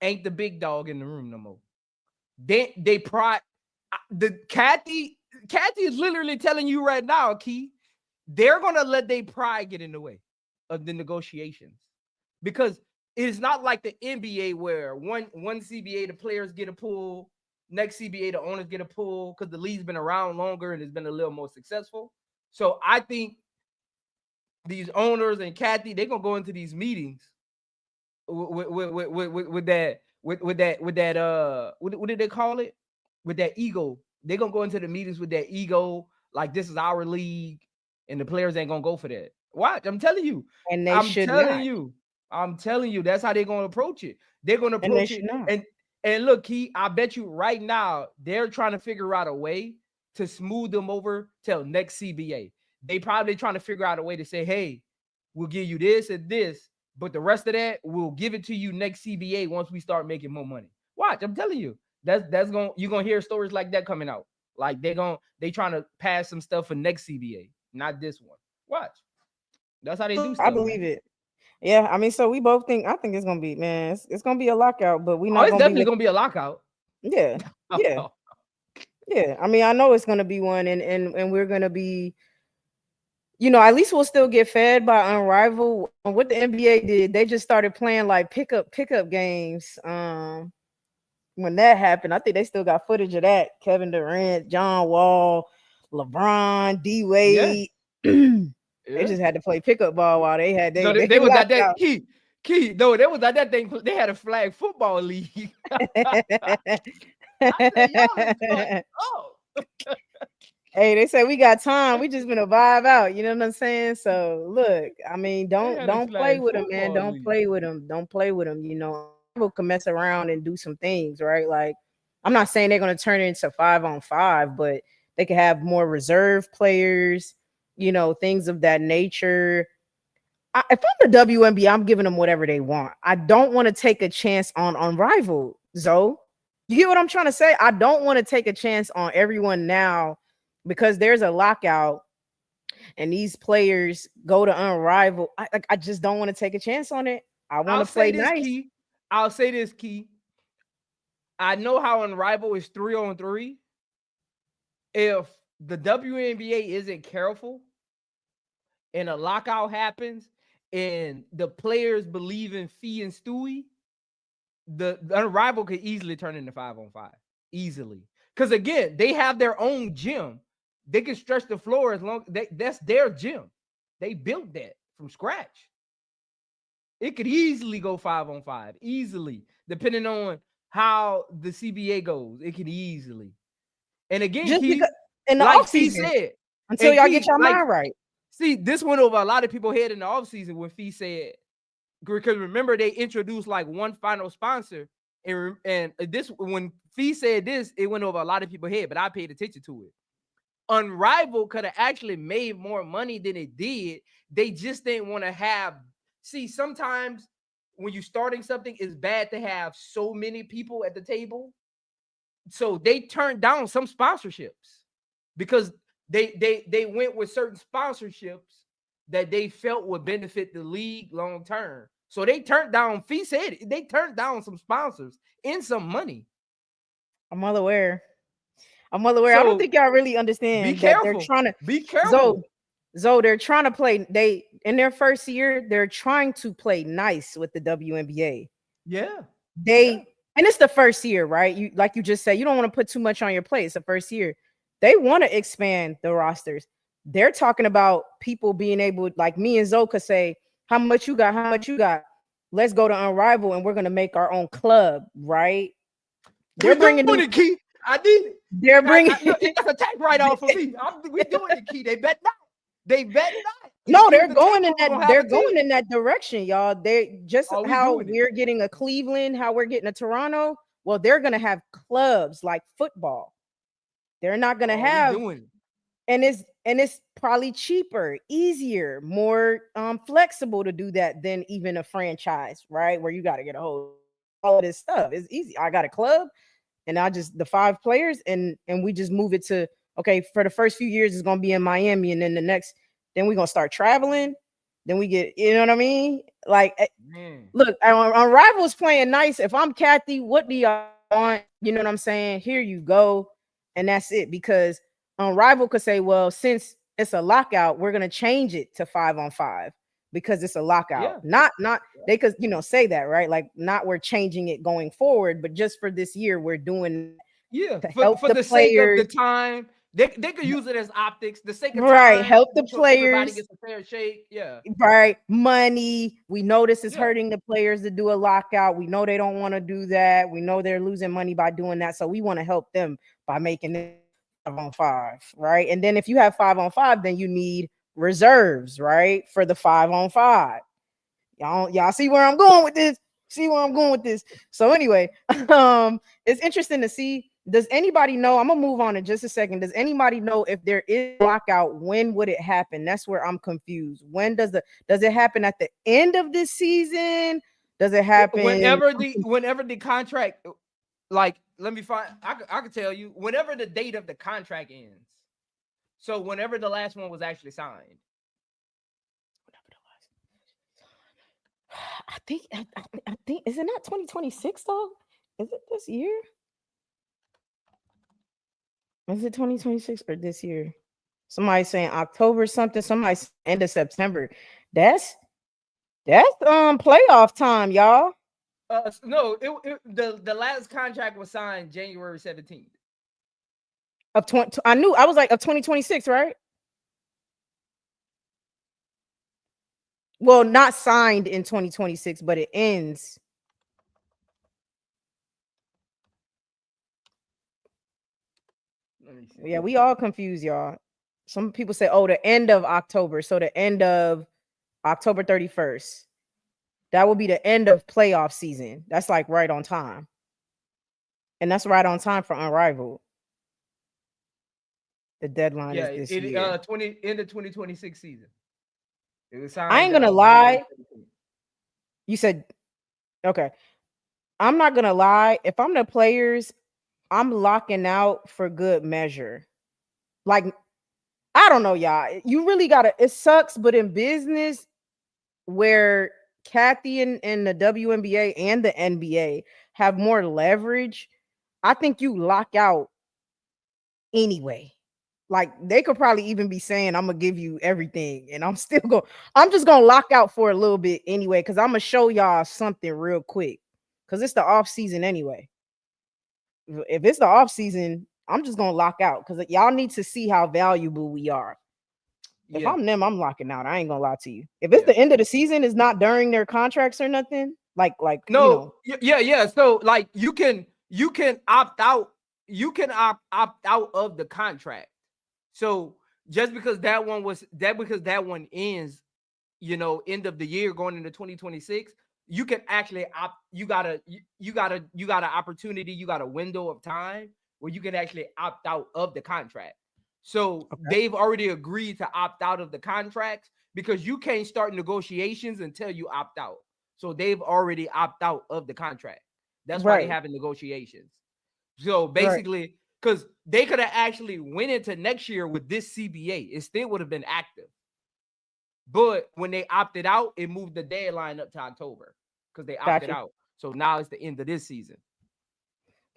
ain't the big dog in the room no more. They pride the Kathy is literally telling you right now, Key, they're gonna let their pride get in the way of the negotiations, because it's not like the NBA where one CBA the players get a pull. Next CBA, the owners get a pull because the league's been around longer and it's been a little more successful. So I think these owners and Kathy, they're gonna go into these meetings with that what did they call it? With that ego. They're gonna go into the meetings with that ego, like this is our league, and the players ain't gonna go for that. Watch, I'm telling you. And I'm telling you, that's how they're gonna approach it. They're gonna approach it. And look, Key, I bet you right now they're trying to figure out a way to smooth them over till next CBA. They probably trying to figure out a way to say, hey, we'll give you this and this, but the rest of that, we'll give it to you next CBA once we start making more money. Watch, I'm telling you, you're gonna hear stories like that coming out. Like they trying to pass some stuff for next CBA, not this one. Watch. That's how they do stuff. I believe it. Yeah, I mean, so we both think. I think it's gonna be, man. It's gonna be a lockout, but we not. It's definitely gonna be a lockout. Yeah, yeah, yeah. I mean, I know it's gonna be one, and we're gonna be, you know, at least we'll still get fed by Unrivaled. What the NBA did, they just started playing like pickup games. when that happened. I think they still got footage of that. Kevin Durant, John Wall, LeBron, D Wade. They just had to play pickup ball while they had No, they they was at locked that out. key. No, they was at that thing. They had a flag football league. I said, y'all is cut up. Hey, they say we got time. We just gonna vibe out. You know what I'm saying? So look, I mean, don't play with them, man. Don't play with them. Don't play with them. You know, people can mess around and do some things, right? Like, I'm not saying they're gonna turn it into 5-on-5, but they could have more reserve players. You know, things of that nature. If I'm the WNBA, I'm giving them whatever they want. I don't want to take a chance on Unrivaled, Zoe. You get what I'm trying to say? I don't want to take a chance on everyone now because there's a lockout and these players go to Unrivaled. I just don't want to take a chance on it. I want to play nice. Key. I'll say this, Key. I know how Unrivaled is 3-on-3. If the WNBA isn't careful and a lockout happens and the players believe in Fee and Stewie, the Unrivaled could easily turn into 5-on-5. Easily. Because again, they have their own gym. They can stretch the floor as long that's their gym. They built that from scratch. It could easily go 5-on-5, easily, depending on how the CBA goes. It could easily. And again, Just Keith, because in the like offseason, Fee said, until y'all Keith, get your mind right. See, this went over a lot of people's head in the offseason when Fee said, because remember they introduced like one final sponsor, and this when Fee said this, it went over a lot of people's head, but I paid attention to it. Unrivaled could have actually made more money than it did. They just didn't want to have. See, sometimes when you're starting something, it's bad to have so many people at the table. So they turned down some sponsorships because they went with certain sponsorships that they felt would benefit the league long term. So they turned down. Fee said they turned down some sponsors and some money. I'm well aware. So I don't think y'all really understand. Be careful. They're trying to be careful. Zoe, they're trying to play. They in their first year, they're trying to play nice with the WNBA. Yeah. And it's the first year, right? You like you just said, you don't want to put too much on your plate. It's the first year. They want to expand the rosters. They're talking about people being able, like me and Zoe could say, how much you got? Let's go to Unrivaled and we're gonna make our own club, right? They're bringing it, Key. I need it. They're bringing it's a tax write-off for me. We doing it, Key. They bet not. No, they're going in that. They're going in that direction, y'all. They just how we're getting a Cleveland, how we're getting a Toronto. Well, they're gonna have clubs like football. They're not gonna have, and it's probably cheaper, easier, more flexible to do that than even a franchise, right? Where you got to get a whole all of this stuff. It's easy. I got a club, and I just the 5 players, and we just move it to okay. For the first few years, it's gonna be in Miami, and then then we're gonna start traveling. Then we get, you know what I mean? Like, look, Unrival's playing nice. If I'm Kathy, what do y'all want? You know what I'm saying? Here you go. And that's it. Because Unrivaled could say, well, since it's a lockout, we're gonna change it to 5-on-5 because it's a lockout. Yeah. Not they could, say that, right? Like, not we're changing it going forward, but just for this year, we're doing for the sake of the time. They could use it as optics, the sake of right, time, help the players. Everybody gets a fair shake. Yeah. Right. Money. We know this is hurting the players to do a lockout. We know they don't want to do that. We know they're losing money by doing that. So we want to help them by making it 5-on-5. Right. And then if you have 5-on-5, then you need reserves, right? For the 5-on-5. Y'all see where I'm going with this? So anyway, it's interesting to see. Does anybody know? I'm gonna move on in just a second. Does anybody know if there is a lockout? When would it happen? That's where I'm confused. When does it happen at the end of this season? Does it happen whenever the contract? Like, let me find. I can tell you whenever the date of the contract ends. So whenever the last one was actually signed. I think is it not 2026 though? Is it this year? Is it 2026 or this year? Somebody saying October something. Somebody end of September. That's playoff time, y'all. No, the last contract was signed January 17th. Of 20, I was like of 2026, right? Well, not signed in 2026, but it ends. Let me see. Yeah, we all confused, y'all. Some people say, oh, the end of October. So the end of October 31st. That will be the end of playoff season. That's like right on time. And that's right on time for Unrivaled. The deadline is this year. End of 2026 season. It was signed, I ain't gonna lie. You said, okay. I'm not gonna lie. If I'm the players, I'm locking out for good measure. Like, I don't know, y'all. You really gotta, it sucks, but in business where Kathy and the WNBA and the NBA have more leverage, I think you lock out anyway. Like, they could probably even be saying, I'm gonna give you everything, and I'm just gonna lock out for a little bit anyway, because I'm gonna show y'all something real quick, because it's the off season anyway. If it's the off season, I'm just gonna lock out because y'all need to see how valuable we are. If I'm them, I'm locking out. I ain't gonna lie to you. If it's the end of the season, it's not during their contracts or nothing. Like no, yeah. So like you can opt out. You can opt out of the contract. So just because that one ends, end of the year going into 2026, you can actually opt. You got an opportunity. You got a window of time where you can actually opt out of the contract. So they've already agreed to opt out of the contracts because you can't start negotiations until you opt out. So they've already opted out of the contract. That's why they having negotiations. So basically, because they could have actually went into next year with this CBA, it still would have been active. But when they opted out, it moved the deadline up to October because they opted out. So now it's the end of this season.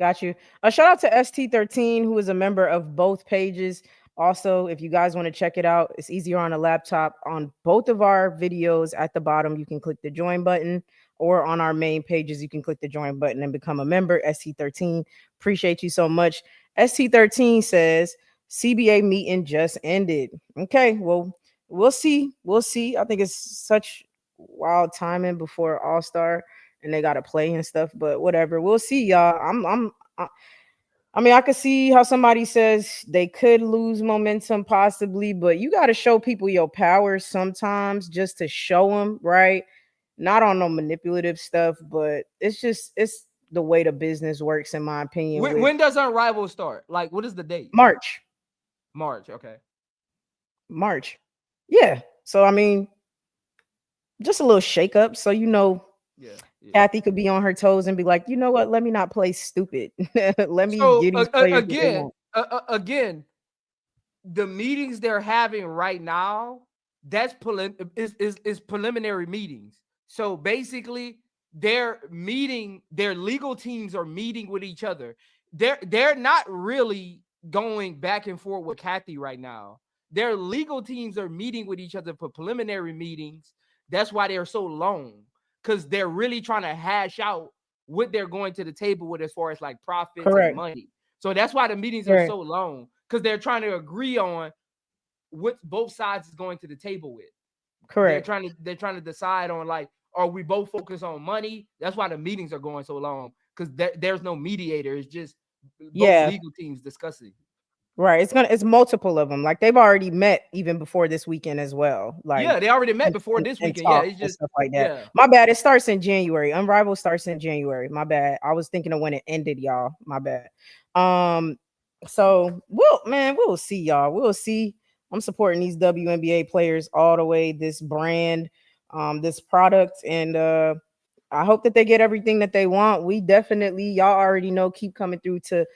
Got you. A shout out to ST13, who is a member of both pages. Also, if you guys want to check it out, it's easier on a laptop. On both of our videos at the bottom, you can click the join button, or on our main pages, you can click the join button and become a member. ST13, appreciate you so much. ST13 says CBA meeting just ended. Okay, well, we'll see. We'll see. I think it's such wild timing before All-Star and they got to play and stuff, but whatever. We'll see, y'all. I mean, I could see how somebody says they could lose momentum possibly, but you got to show people your power sometimes just to show them, right? Not on no manipulative stuff, but it's the way the business works, in my opinion. When does Unrivaled start? Like, what is the date? March. Okay. March. Yeah. So, I mean, just a little shakeup. So, yeah. Kathy could be on her toes and be like, you know what? Let me not play stupid. Let me get these players again. The meetings they're having right now, that's is preliminary meetings. So basically, their legal teams are meeting with each other. They're not really going back and forth with Kathy right now. Their legal teams are meeting with each other for preliminary meetings. That's why they're so long. Because they're really trying to hash out what they're going to the table with as far as like profits and money. So that's why the meetings are so long, because they're trying to agree on what both sides is going to the table with. Correct. They're trying to decide on, like, are we both focused on money? That's why the meetings are going so long, because there's no mediator. It's just both legal teams discussing. Right. It's multiple of them. Like, they've already met even before this weekend as well. Like, they already met before this weekend. It's just stuff like that. Yeah. My bad. It starts in January. Unrivaled starts in January. My bad. I was thinking of when it ended, y'all. My bad. So we'll see, y'all. We'll see. I'm supporting these WNBA players all the way. This brand, this product, and I hope that they get everything that they want. We definitely, y'all already know, keep coming through to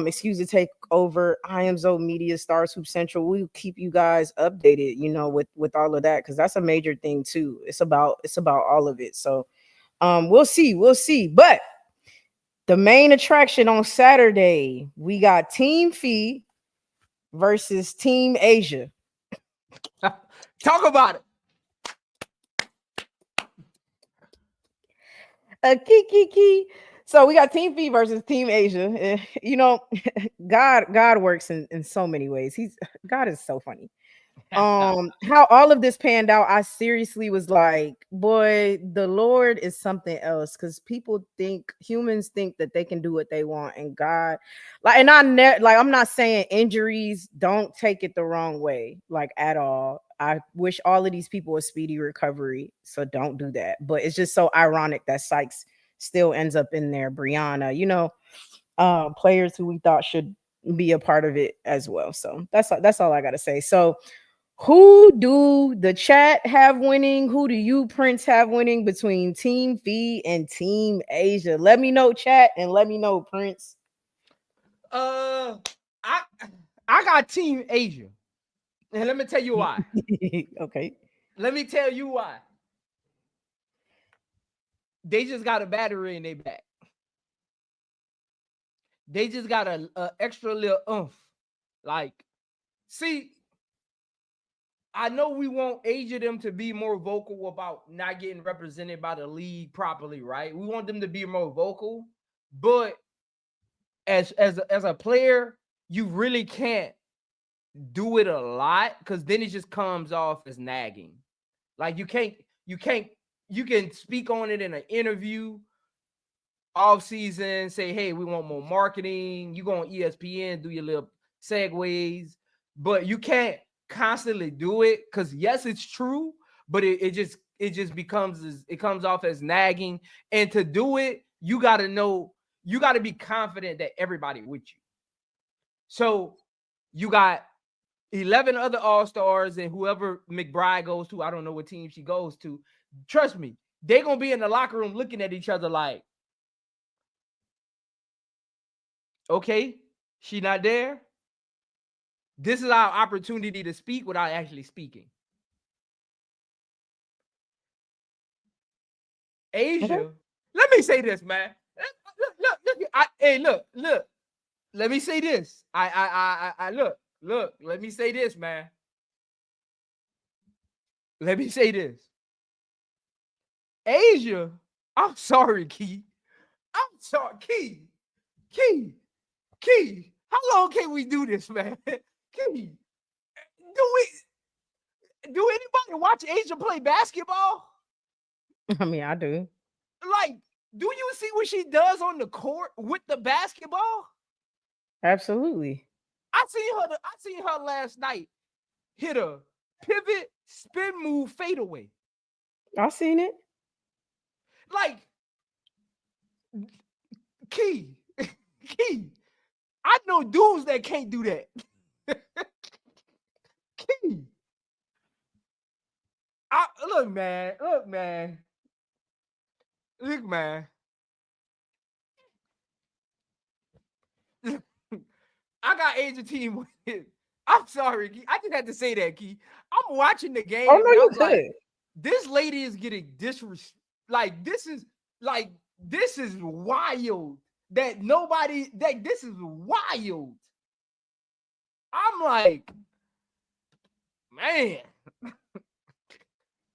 excuse the Takeover, I Am Zo Media, Stars Hoop Central. We'll keep you guys updated, with all of that, because that's a major thing too. It's about all of it. So we'll see. But the main attraction on Saturday, we got Team Fee versus Team Asia. Talk about it. Kiki. So we got Team Fee versus Team Asia. You know, God works in so many ways. God is so funny. How all of this panned out, I seriously was like, boy, the Lord is something else, because humans think that they can do what they want, and God, like, and I'm not saying injuries, don't take it the wrong way, like, at all. I wish all of these people a speedy recovery, so don't do that. But it's just so ironic that Sykes still ends up in there. Brianna, players who we thought should be a part of it as well. So that's all I gotta say. So who do the chat have winning? Who do you, Prince, have winning between Team Fee and Team Asia? Let me know, chat, and let me know, Prince. I got Team Asia, and let me tell you why. Okay. Let me tell you why. They just got a battery in their back. They just got a extra little oomph. Like, see, I know we want Asia them to be more vocal about not getting represented by the league properly, right? We want them to be more vocal, but as a player, you really can't do it a lot, because then it just comes off as nagging. Like, you can speak on it in an interview off season, say, hey, we want more marketing. You go on ESPN, do your little segues, but you can't constantly do it, because yes, it's true, but it just it comes off as nagging. And to do it, you got to be confident that everybody with you. So you got 11 other all-stars, and whoever McBride goes to, I don't know what team she goes to, trust me, they're gonna be in the locker room looking at each other like, okay, she not there. This is our opportunity to speak without actually speaking. Asia, Okay. let me say this, man. Look. Let me say this. Look. Let me say this, man. Let me say this. Asia, I'm sorry, Key. I'm sorry, Key. How long can we do this, man? Key, do anybody watch Asia play basketball? I mean, I do. Like, do you see what she does on the court with the basketball? Absolutely. I seen her last night hit a pivot spin move fadeaway. I seen it. Like, Key, I know dudes that can't do that. Key, look, man. I got Asia team with it. I'm sorry, Key. I just had to say that, Key. I'm watching the game. Oh no, and you I'm could. like, this lady is getting disrespect. Like, this is wild. This is wild. I'm like, man.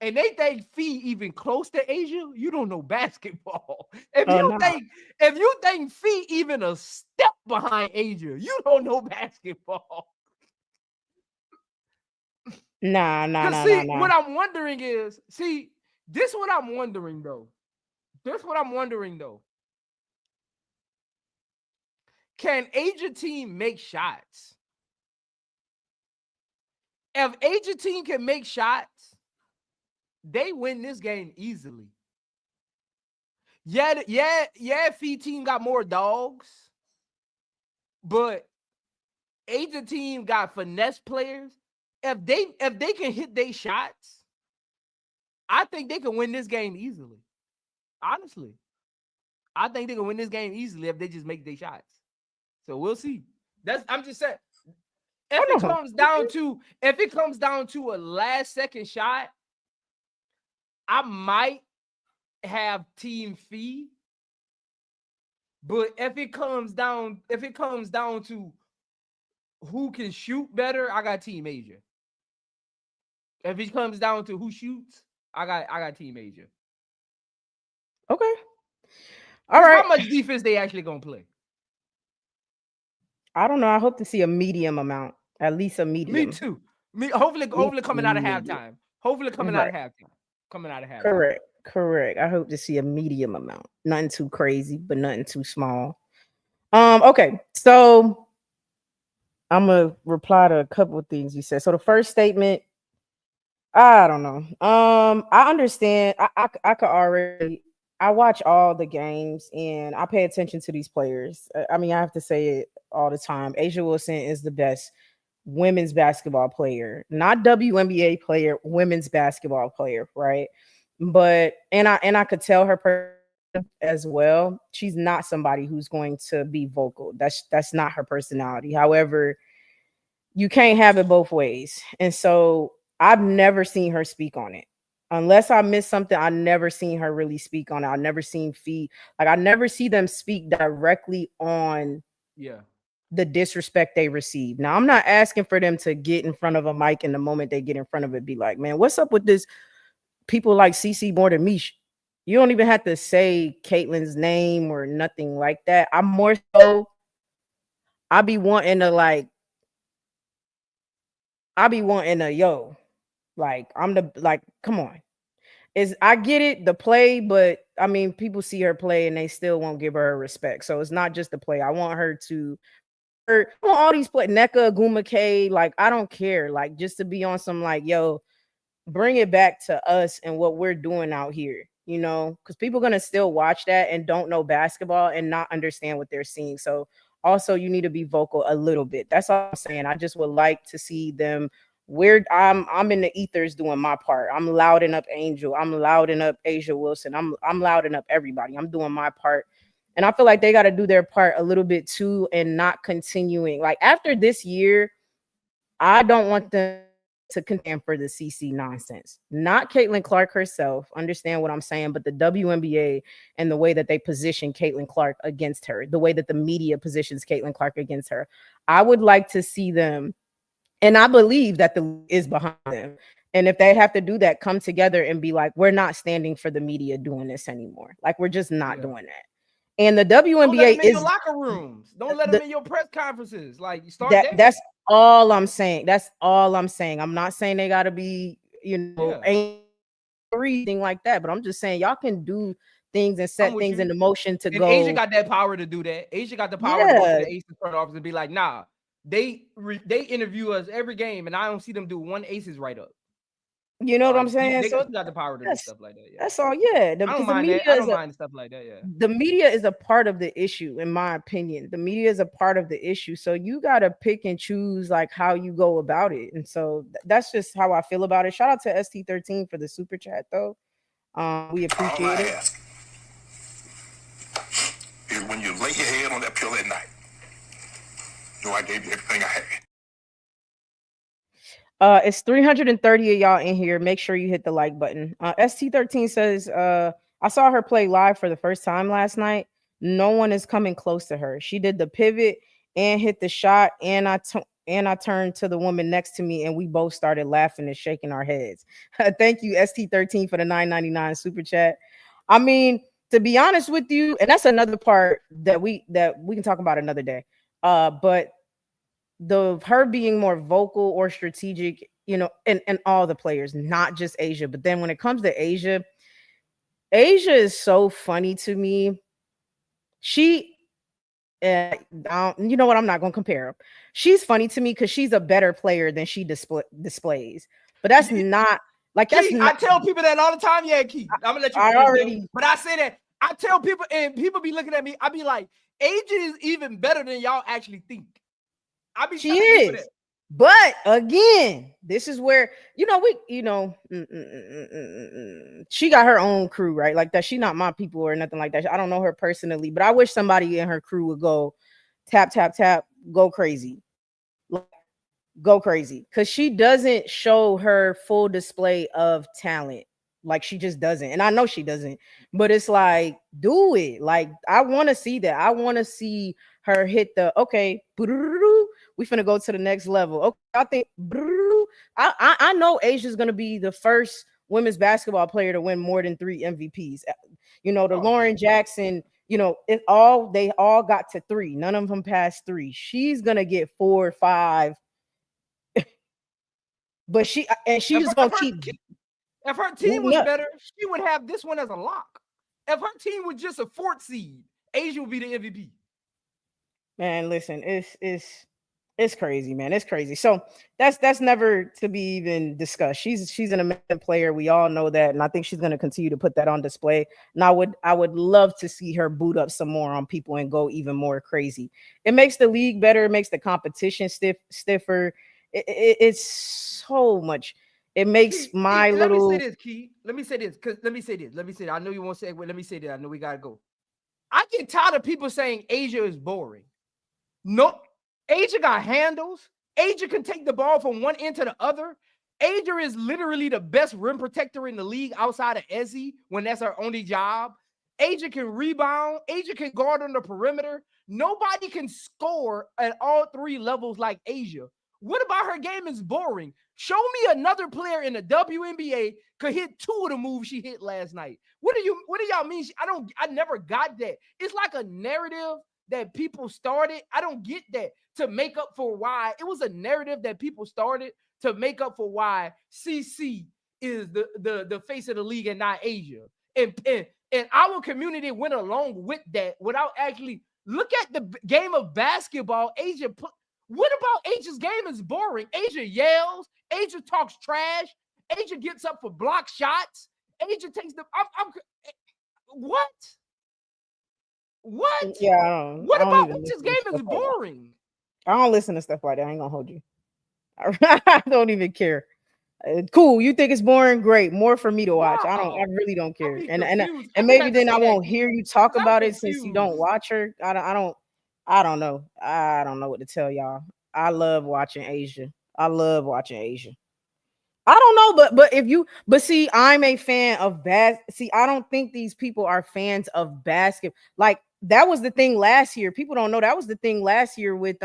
And they think Fee even close to Asia, you don't know basketball. If you think Fee even a step behind Asia, you don't know basketball. Nah. What I'm wondering is, this what I'm wondering though. Can Asia team make shots? If Asia team can make shots, they win this game easily. Yeah, Fee team got more dogs, but Asia team got finesse players. If they can hit their shots, I think they can win this game easily. Honestly, I think they can win this game easily if they just make their shots. So we'll see. I'm just saying. If it comes down to a last second shot, I might have Team Fee. But if it comes down to who can shoot better, I got Team Asia. If it comes down to who shoots, I got Team Asia. Okay. All right. How much defense they actually gonna play? I don't know. I hope to see a medium amount, at least a medium. Me too. Hopefully coming out of Medium. halftime. Hopefully coming out of halftime. Coming out of halftime. Correct. I hope to see a medium amount. Nothing too crazy, but nothing too small. Okay. So I'm gonna reply to a couple of things you said. So the first statement, I don't know. I understand. I could already. I watch all the games and I pay attention to these players. I mean, I have to say it all the time. A'ja Wilson is the best women's basketball player, not WNBA player, women's basketball player, right? But and I could tell her as well. She's not somebody who's going to be vocal. That's not her personality. However, you can't have it both ways. And so I've never seen her speak on it. Unless I missed something, I never seen her really speak on it. I never seen I never see them speak directly on the disrespect they receive. Now, I'm not asking for them to get in front of a mic and the moment they get in front of it, be like, man, what's up with this? People like CC more than me. You don't even have to say Caitlyn's name or nothing like that. I'm more so, I be wanting yo, like I'm the like, come on. I get it, the play, but I mean, people see her play and they still won't give her respect. So it's not just the play. I want her to all these play Nneka Ogwumike, like I don't care, like just to be on some like, yo, bring it back to us and what we're doing out here, you know, because people are gonna still watch that and don't know basketball and not understand what they're seeing. So also you need to be vocal a little bit. That's all I'm saying. I just would like to see them I'm in the ethers doing my part. I'm louding up Angel. I'm louding up A'ja Wilson. I'm louding up everybody. I'm doing my part. And I feel like they got to do their part a little bit too and not continuing. Like after this year, I don't want them to contend for the CC nonsense. Not Caitlyn Clark herself. Understand what I'm saying? But the WNBA and the way that they position Caitlyn Clark against her, the way that the media positions Caitlyn Clark against her. I would like to see them. And I believe that the is behind them. And if they have to do that, come together and be like, we're not standing for the media doing this anymore. Like, we're just not doing that. And the WNBA don't let them in your locker rooms. Don't let them in your press conferences. Like, you start there. That's all I'm saying. That's all I'm saying. I'm not saying they got to be, you know, anything like that. But I'm just saying y'all can do things and set things into motion to go. A'ja got that power to do that. A'ja got the power to go to the Aces front office and be like, nah. They interview us every game, and I don't see them do one Aces write up. You know what I'm saying? They got the power to do stuff like that. Yeah. That's all. Yeah, I don't mind stuff like that. Yeah, the media is a part of the issue, in my opinion. The media is a part of the issue, so you gotta pick and choose like how you go about it. And so that's just how I feel about it. Shout out to ST13 for the super chat, though. We appreciate all I it. ask is when you lay your head on that pillow at night. No, I gave you everything I had. It's 330 of y'all in here. Make sure you hit the like button. ST13 says, I saw her play live for the first time last night. No one is coming close to her. She did the pivot and hit the shot, and I turned to the woman next to me, and we both started laughing and shaking our heads. Thank you, ST13, for the $9.99 super chat. I mean, to be honest with you, and that's another part that we can talk about another day. But her being more vocal or strategic, you know, and all the players, not just A'ja. But then when it comes to A'ja is so funny to me. She, you know what? I'm not going to compare her. She's funny to me because she's a better player than she displays. But that's not like that's. I tell people that all the time. Yeah, Keith. I'm gonna let you. But I say that I tell people, and people be looking at me. I be like, A'ja is even better than y'all actually think. She is, but again, this is where she got her own crew, right? Like that. She not my people or nothing like that. I don't know her personally, but I wish somebody in her crew would go tap, tap, tap, go crazy, because she doesn't show her full display of talent. Like she just doesn't, and I know she doesn't. But it's like, do it. Like I want to see that. I want to see her hit the we finna go to the next level. Okay, I think I know A'ja's gonna be the first women's basketball player to win more than 3 MVPs. You know, the Lauren Jackson, they all got to 3. None of them passed 3. She's gonna get 4 or 5. But she's gonna keep. If her team was better, she would have this one as a lock. If her team was just a 4th seed, Asia would be the MVP. Man, listen, it's crazy, man. It's crazy. So that's never to be even discussed. She's an amazing player. We all know that, and I think she's going to continue to put that on display. And I would love to see her boot up some more on people and go even more crazy. It makes the league better. It makes the competition stiffer. It's so much. It makes my little. Let me say this. I know you won't say it. Let me say this. I know we gotta go. I get tired of people saying Asia is boring. No, Asia got handles. Asia can take the ball from one end to the other. Asia is literally the best rim protector in the league outside of Ezzy when that's her only job. Asia can rebound. Asia can guard on the perimeter. Nobody can score at all 3 levels like Asia. What about her game is boring? Show me another player in the WNBA could hit 2 of the moves she hit last night. What do y'all mean? I never got that. It's like a narrative that people started. I don't get that. To make up for why it was a narrative that people started to make up for why CC is the face of the league and not Asia. And our community went along with that without actually look at the game of basketball. Asia what about Asia's game is boring? Asia yells. Asia talks trash. Asia gets up for block shots. Asia takes the. What? Yeah. What about Asia's game is boring? I don't listen to stuff like that. I ain't gonna hold you. I don't even care. Cool. You think it's boring? Great. More for me to watch. Wow. I really don't care. And maybe then I won't hear you talk about it since you don't watch her. I don't know. I don't know what to tell y'all. I love watching Asia. I don't know, but see, I'm a fan of see, I don't think these people are fans of basketball. Like that was the thing last year. People don't know that was the thing last year with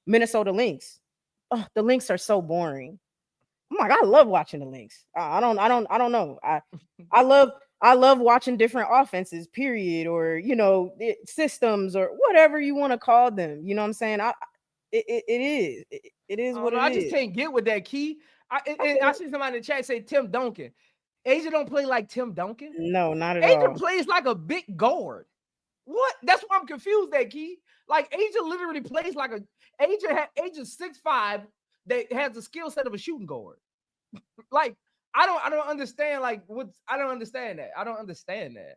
Minnesota Lynx. Oh, the Lynx are so boring. I'm like, I love watching the Lynx. I don't know. I love watching different offenses, period, or systems or whatever you want to call them. You know what I'm saying? It is what it is. I just can't get with that, Key. I see somebody in the chat say Tim Duncan. Asia don't play like Tim Duncan. No, not at all. Asia plays like a big guard. What? That's why I'm confused. That Key. Like Asia literally plays like Asia's 6'5" that has the skill set of a shooting guard. Like I don't understand. Like I don't understand that. I don't understand that.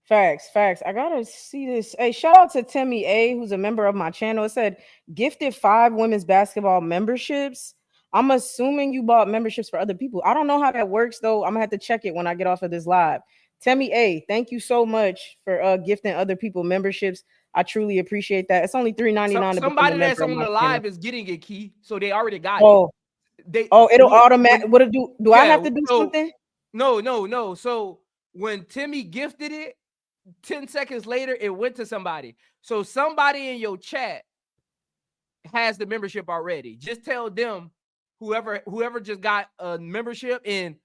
Facts. I gotta see this. Hey, shout out to Timmy A, who's a member of my channel. It said gifted 5 women's basketball memberships. I'm assuming you bought memberships for other people. I don't know how that works though. I'm gonna have to check it when I get off of this live. Timmy A, thank you so much for gifting other people memberships. I truly appreciate that. It's only $3.99. Somebody that's on the live is getting it, Key. So they already got it. It'll automatic. What do I have to do something? No. So when Timmy gifted it, 10 seconds later, it went to somebody. So somebody in your chat has the membership already. Just tell them whoever just got a membership, and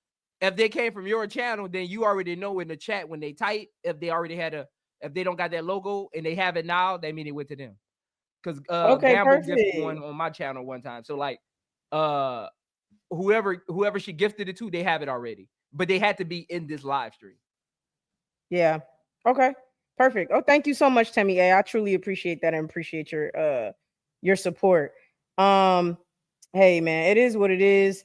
if they came from your channel, then you already know in the chat when they type, if they already had if they don't got that logo and they have it now, that mean it went to them. Because Gamble gifted one on my channel one time. So like whoever she gifted it to, they have it already. But they had to be in this live stream. Yeah. Okay, perfect. Oh, thank you so much, Timmy A. I truly appreciate that and appreciate your support. Hey man, it is what it is.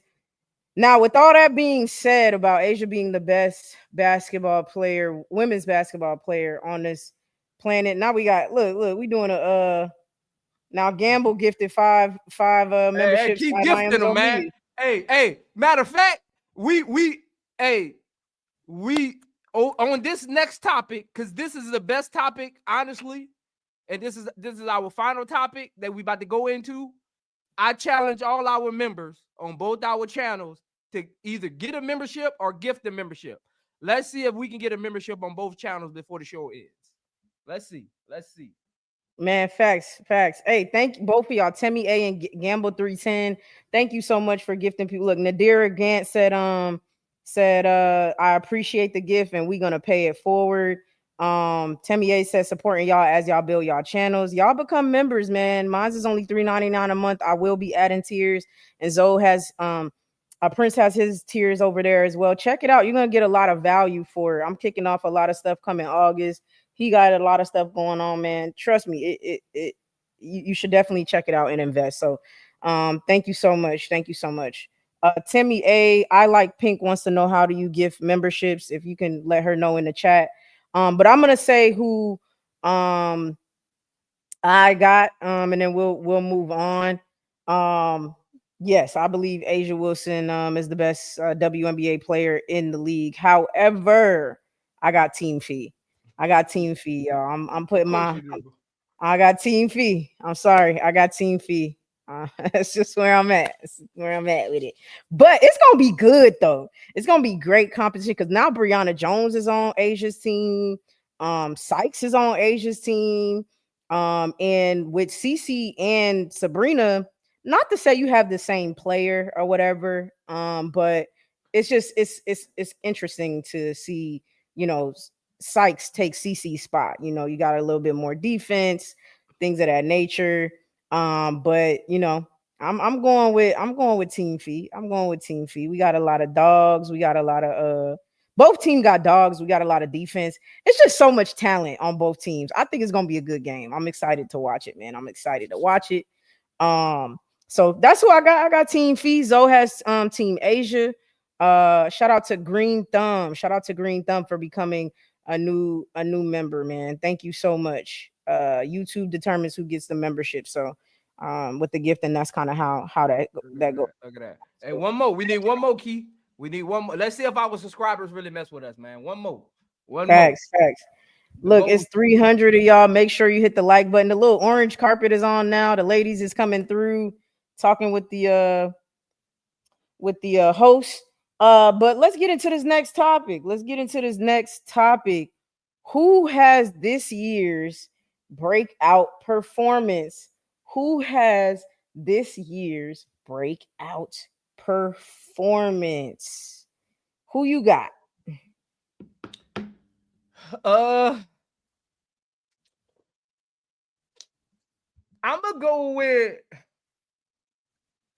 Now, with all that being said about Asia being the best women's basketball player on this planet, now we got look, we doing now Gamble gifted five memberships. Keep gifting them, man. Hey, matter of fact, we on this next topic, because this is the best topic, honestly, and this is our final topic that we about to go into. I challenge all our members on both our channels to either get a membership or gift a membership. Let's see if we can get a membership on both channels before the show ends. Let's see. Man, facts. Hey, thank both of y'all, Timmy A and Gamble 310. Thank you so much for gifting people. Look, Nadira Gant said I appreciate the gift and we're gonna pay it forward. Timmy A says supporting y'all as y'all build y'all channels. Y'all become members, man. Mine's is only $3.99 a month. I will be adding tiers, and Zoe has Prince has his tiers over there as well. Check it out. You're gonna get a lot of value for it. I'm kicking off a lot of stuff coming August. He got a lot of stuff going on, man. Trust me, you should definitely check it out and invest. So thank you so much. Thank you so much. Timmy A, I like Pink wants to know how do you give memberships? If you can let her know in the chat. But I'm gonna say who I got, and then we'll move on. Yes, I believe Asia Wilson is the best WNBA player in the league. However, I got Team Fee. I got Team Fee, y'all. I'm putting I got Team Fee. I'm sorry, I got Team Fee. That's just where I'm at. That's where I'm at with it. But it's gonna be good though. It's gonna be great competition because now Brianna Jones is on Asia's team. Sykes is on Asia's team. And with Cece and Sabrina, not to say you have the same player or whatever, but it's just it's interesting to see, you know, Sykes take Cece's spot. You know, you got a little bit more defense, things of that nature. But you know, I'm going with Team Fee. I'm going with Team Fee. We got a lot of dogs. We got a lot of both teams got dogs. We got a lot of defense. It's just so much talent on both teams. I think it's gonna be a good game. I'm excited to watch it, man. I'm excited to watch it. So that's who I got. I got Team Fee. Zoe has Team Asia. Shout out to Green Thumb. Shout out to Green Thumb for becoming a new member, man. Thank you so much. YouTube determines who gets the membership. So with the gift, and that's kind of how that goes. Look at that. Hey, one more. We need one more, Key. We need one more. Let's see if our subscribers really mess with us, man. One more. Facts. Look, it's 300 of y'all. Make sure you hit the like button. The little orange carpet is on now. The ladies is coming through, talking with the host. But let's get into this next topic. Who has this year's breakout performance? Who has this year's breakout performance? Who you got? I'm gonna go with,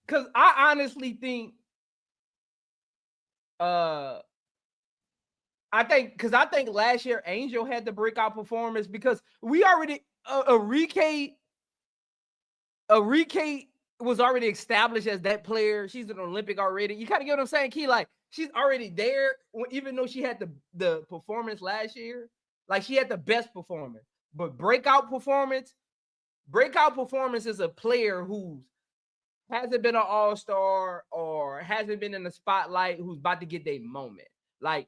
because I honestly think I think last year Angel had the breakout performance because we already Arike was already established as that player. She's an Olympic already. You kind of get what I'm saying, Key? Like, she's already there, even though she had the performance last year. Like, she had the best performance. But breakout performance is a player who hasn't been an all-star or hasn't been in the spotlight, who's about to get their moment. Like,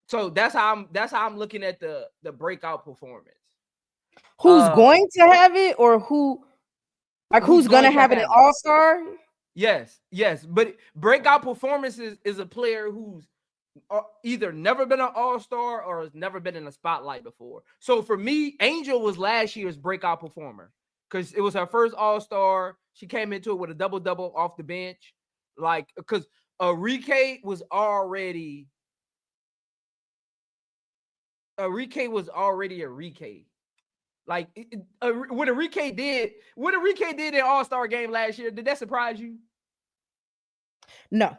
so that's how I'm looking at the breakout performance. Who's going to have it, or who's going to have it, an all-star? Yes. But breakout performance is a player who's either never been an all-star or has never been in the spotlight before. So for me, Angel was last year's breakout performer because it was her first all-star. She came into it with a double-double off the bench. Like, because Arike was already Arike. Like, what Arike did in All-Star game last year, did that surprise you? No.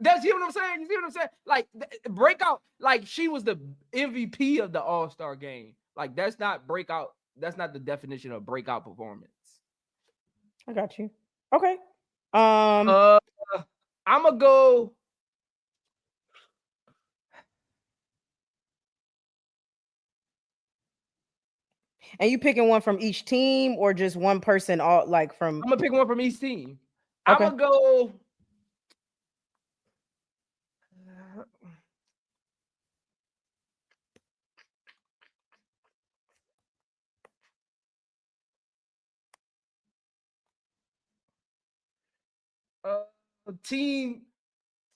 You see what I'm saying? Like, breakout, like, she was the MVP of the All-Star game. Like, that's not breakout. That's not the definition of breakout performance. I got you. Okay. I'm gonna go. And you picking one from each team or just one person? All like from. I'm gonna pick one from each team. Okay. I'm gonna go. Team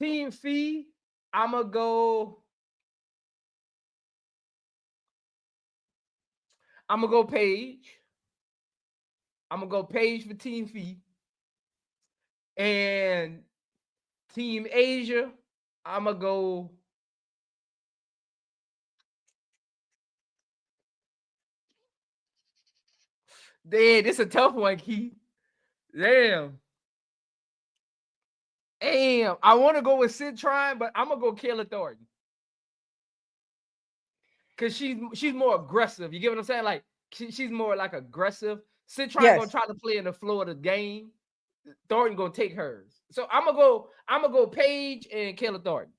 Fee. I'm gonna go Paige. I'm gonna go Paige for Team Fee. And Team Asia, I'm gonna go Damn, this a tough one, Keith. Damn. Damn. I want to go with Citron, but I'm gonna go Kayla Thornton. Cause she's more aggressive. You get what I'm saying? Like she's more like aggressive. Citron gonna try to play in the flow of the game. Thornton gonna take hers. So I'm gonna go Paige and Kayla Thornton.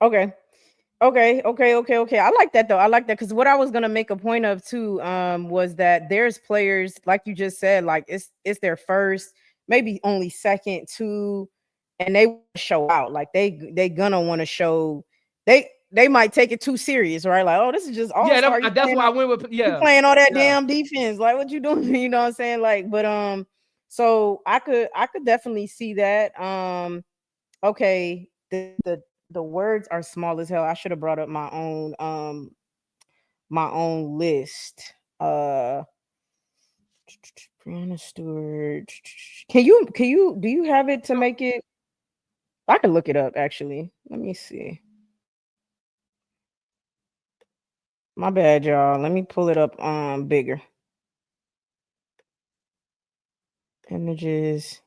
Okay. I like that though. I like that because what I was gonna make a point of too was that there's players like you just said, like it's their first, maybe only second too, and they show out. Like they gonna want to show they might take it too serious, right? Like, oh, this is just all that's why I went with you playing all that damn defense. Like, what you doing? You know what I'm saying? Like, but so I could definitely see that. Okay, the words are small as hell. I should have brought up my own list. Brianna Stewart. Do you have it to make it? I can look it up actually. Let me see. My bad, y'all. Let me pull it up bigger. Images.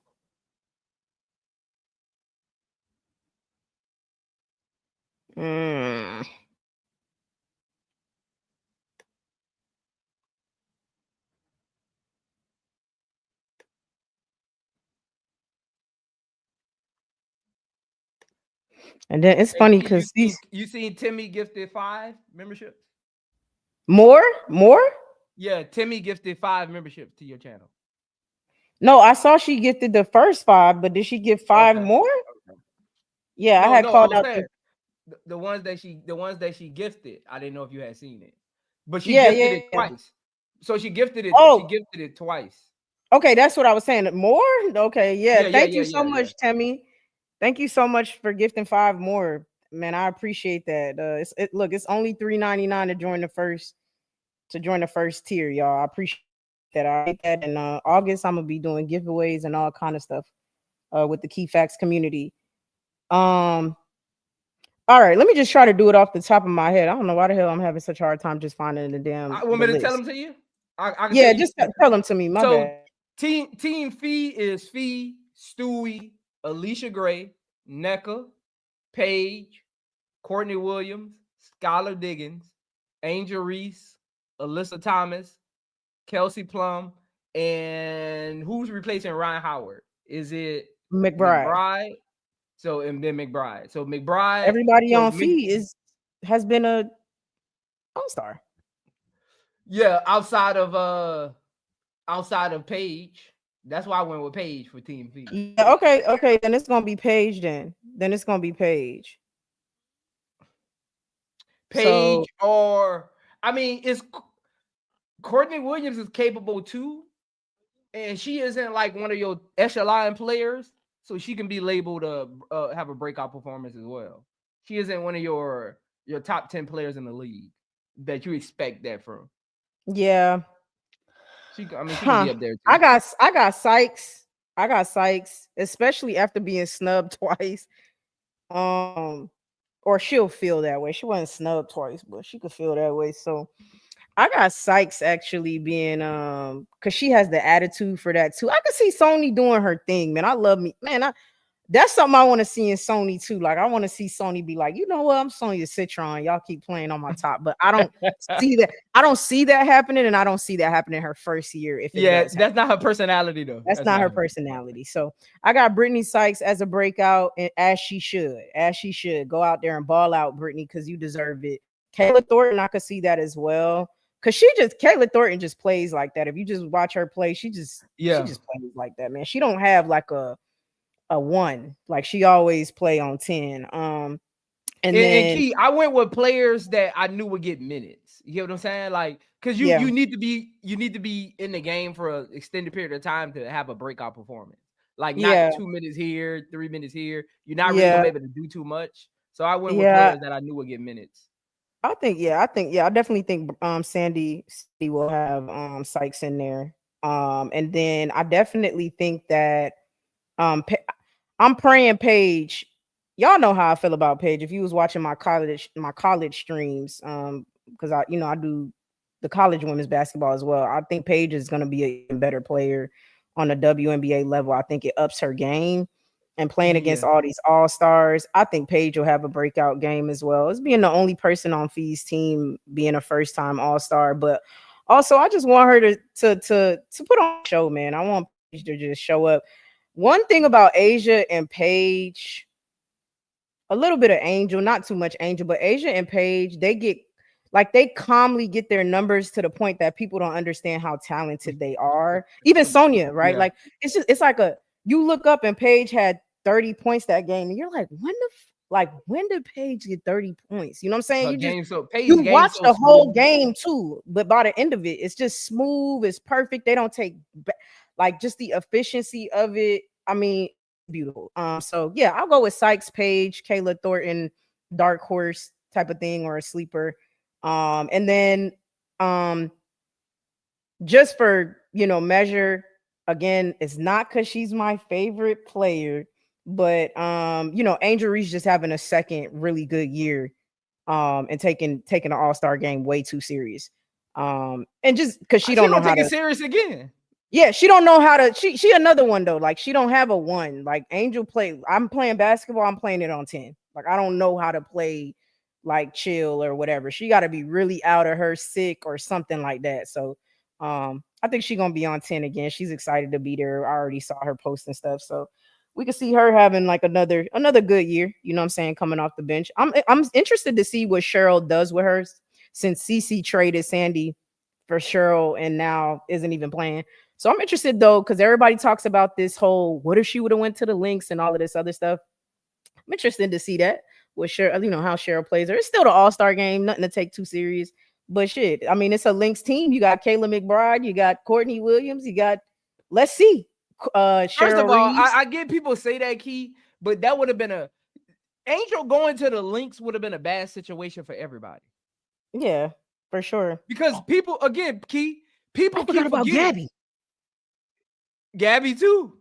And then it's funny because you seen Timmy gifted 5 memberships? More? Yeah, Timmy gifted 5 memberships to your channel. No, I saw she gifted the first 5, but did she give 5 more? Okay. Yeah, I called out the ones that she gifted. I didn't know if you had seen it, but she gifted it twice. So she gifted it. She gifted it twice. Okay, that's what I was saying. More? Okay, yeah. Thank you so much, Timmy. Thank you so much for gifting 5 more, man. I appreciate that. It's only $3.99 to join the first tier, y'all. I appreciate that. I hate that. In August, I'm gonna be doing giveaways and all kind of stuff with the Key Facts community. All right, let me just try to do it off the top of my head. I don't know why the hell I'm having such a hard time just finding the damn. I want me to tell them to you? I can just tell them to me. My bad. Team Fee is Fee, Stewie, Alicia Gray, NECA, Paige, Courtney Williams, Skylar Diggins, Angel Reese, Alyssa Thomas, Kelsey Plum, and who's replacing Ryan Howard? Is it McBride? So and then McBride. So McBride. Everybody on Fee has been a all-star. Yeah, outside of Paige. That's why I went with Paige for Team Fee. Yeah, okay. Then it's gonna be Paige. Then it's gonna be Paige. Paige, or I mean, it's Courtney Williams is capable too, and she isn't like one of your echelon players, so she can be labeled have a breakout performance as well. She isn't one of your top 10 players in the league that you expect that from. Yeah. She can be up there too. I got Sykes, especially after being snubbed twice. Or she'll feel that way. She wasn't snubbed twice, but she could feel that way. So I got Sykes actually being because she has the attitude for that too. I could see Sony doing her thing, man. I love me, man. That's something I want to see in Sony too. Like I want to see Sony be like, you know what? I'm Sonya Citron. Y'all keep playing on my top, but I don't see that. I don't see that happening, and I don't see that happening her first year. That's not her personality though. That's not her personality. So I got Brittany Sykes as a breakout, and as she should go out there and ball out, Brittany, because you deserve it. Kayla Thornton, I could see that as well. Cause Caitlyn Thornton just plays like that. If you just watch her play, she just plays like that, man. She don't have like a 1, like she always play on 10. And Key, I went with players that I knew would get minutes. You get what I'm saying? Like, cause you need to be in the game for an extended period of time to have a breakout performance. Like not 2 minutes here, 3 minutes here. You're not really gonna be able to do too much. So I went with players that I knew would get minutes. I definitely think Sandy will have Sykes in there. And then I definitely think that I'm praying Paige. Y'all know how I feel about Paige. If you was watching my college streams, because I do the college women's basketball as well. I think Paige is going to be an even better player on the WNBA level. I think it ups her game and playing against all these all-stars. I think Paige will have a breakout game as well. As being the only person on Fee's team being a first-time all-star, but also I just want her to put on a show, man. I want Paige to just show up. One thing about Asia and Paige, a little bit of Angel, not too much Angel, but Asia and Paige, they calmly get their numbers to the point that people don't understand how talented they are. Even Sonia, right? Yeah. Like it's like you look up and Paige had 30 points that game, and you're like, when did Paige get 30 points? You know what I'm saying? You watch the whole game too, but by the end of it, it's just smooth, it's perfect. They don't take just the efficiency of it. I mean, beautiful. So yeah, I'll go with Sykes, Paige, Kayla Thornton, dark horse type of thing, or a sleeper. And then just for measure, again, it's not because she's my favorite player, but Angel Reese just having a second really good year and taking an all-star game way too serious. And just because she don't know how to take it serious again. Yeah, she don't know how to. She another one though. Like she don't have a one. Like Angel play. I'm playing basketball. I'm playing it on 10. Like I don't know how to play like chill or whatever. She got to be really out of her sick or something like that. So I think she's gonna be on 10 again. She's excited to be there. I already saw her posting stuff. So we can see her having like another good year. You know what I'm saying? Coming off the bench. I'm interested to see what Cheryl does with her since CC traded Sandy for Cheryl and now isn't even playing. So I'm interested though, because everybody talks about this whole what if she would have went to the Lynx and all of this other stuff. I'm interested to see that with Cheryl, how Cheryl plays her. It's still the all-star game, nothing to take too serious. But shit, I mean, it's a Lynx team. You got Kayla McBride, you got Courtney Williams, let's see. First Cheryl of all, Reeves. I get people say that, Key, but that would have been Angel going to the Lynx would have been a bad situation for everybody. Yeah, for sure. Because people, again, Key, people forgot about Gabby. Gabby too.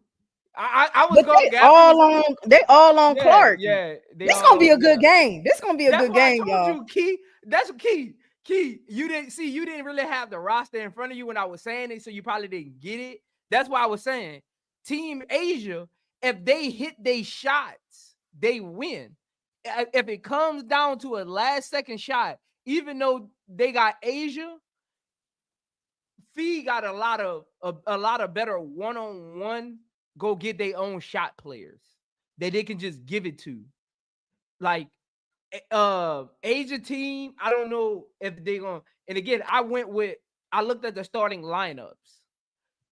I was going Gabby. They all on Clark. Yeah, this gonna be a good game. This gonna be a good game, y'all. You, Key. That's Key. Key, you didn't really have the roster in front of you when I was saying it, so you probably didn't get it. That's why I was saying Team Asia, if they hit their shots, they win. If it comes down to a last second shot, even though they got Asia, Fee got a lot of better one-on-one go get their own shot players that they can just give it to. Like Asia team, I don't know if they're gonna, and again, I looked at the starting lineups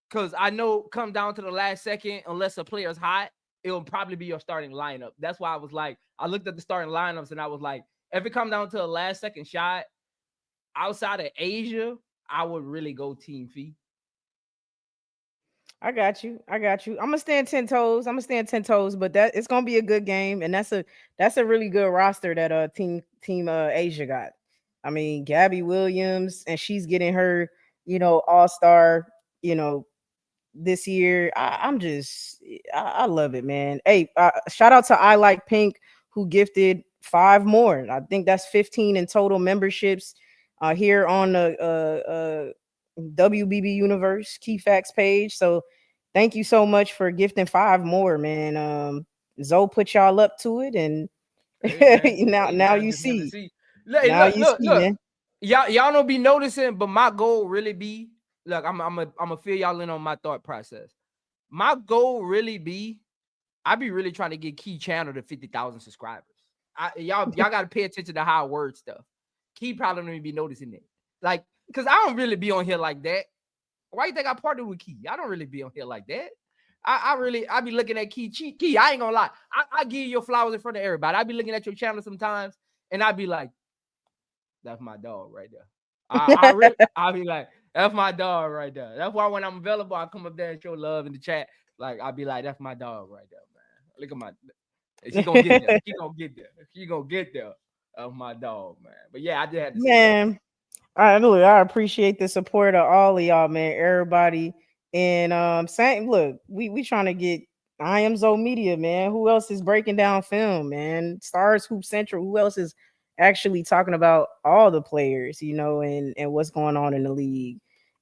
because I know come down to the last second, unless a player's hot, it'll probably be your starting lineup. That's why I was like, I looked at the starting lineups and I was like, if it come down to a last second shot outside of Asia, I would really go Team Fee. I got you. I'm gonna stand 10 toes. But it's gonna be a good game, and that's a really good roster that team Asia got. I mean, Gabby Williams, and she's getting her, all-star, this year. I love it, man. Hey, shout out to I Like Pink, who gifted 5 more. I think that's 15 in total memberships here on the WBB Universe Key Facts page. So thank you so much for gifting 5 more, man. Zoe put y'all up to it, and now you see. Look, man. Y'all don't be noticing, but my goal really be, look, I'm gonna fill y'all in on my thought process. My goal really be, I be really trying to get Key channel to 50,000 subscribers. Y'all gotta pay attention to how I word stuff. Key probably don't even be noticing it. Like, because I don't really be on here like that. Why you think I partnered with Key? I don't really be on here like that. I be looking at Key. Key, I ain't gonna lie. I give you your flowers in front of everybody. I be looking at your channel sometimes, and I be like, that's my dog right there. I be like, that's my dog right there. That's why when I'm available, I come up there and show love in the chat. Like, I be like, that's my dog right there, man. Look at my, she gonna get there. She gonna get there. Of my dog, man. But yeah, I did have to say that. I appreciate the support of all of y'all, man. Everybody. And saying, look, we trying to get I Am Zoe Media, man. Who else is breaking down film, man? Stars Hoop Central. Who else is actually talking about all the players, you know, and what's going on in the league.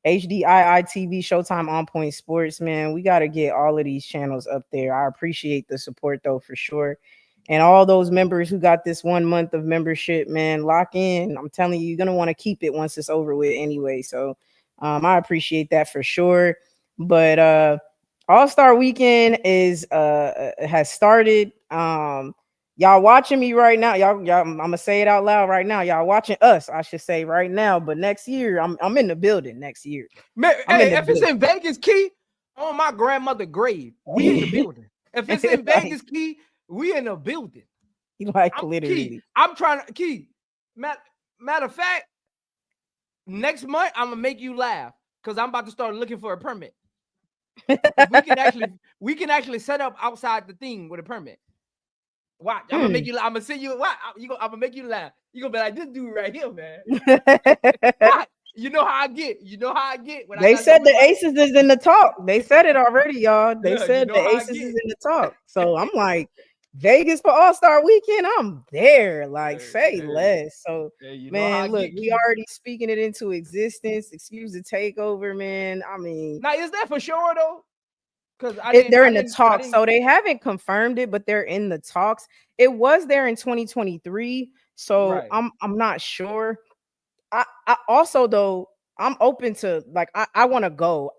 HDII TV, Showtime, On Point Sports, man. We got to get all of these channels up there. I appreciate the support, though, for sure. And all those members who got this 1 month of membership, man, lock in. I'm telling you, you're going to want to keep it once it's over with anyway. So I appreciate that for sure. But All-Star Weekend has started. Y'all watching me right now. Y'all, I'm gonna say it out loud right now. Y'all watching us, I should say right now. But next year, I'm in the building next year. Man, hey, if it's in Vegas, Key, on my grandmother's grave, we in the building. If it's in Vegas, Key, we in the building. Like literally. Key, I'm trying to Key. Matter of fact, next month I'm gonna make you laugh because I'm about to start looking for a permit. we can actually set up outside the thing with a permit. Watch, I'm gonna make you. I'm gonna send you. What? I'm gonna make you laugh. You gonna be like, this dude right here, man. Watch. You know how I get. You know how I get. When they said the Aces is in the talk. They said it already, y'all. They said the Aces is in the talk. So I'm like, Vegas for All-Star Weekend. I'm there. Like, say less. So, man, look, we already speaking it into existence. Excuse the takeover, man. I mean, now is that for sure though? Because they're in the talks, so they haven't confirmed it, but they're in the talks. It was there in 2023, so right. I'm not sure. I also though I'm open to like I want to go.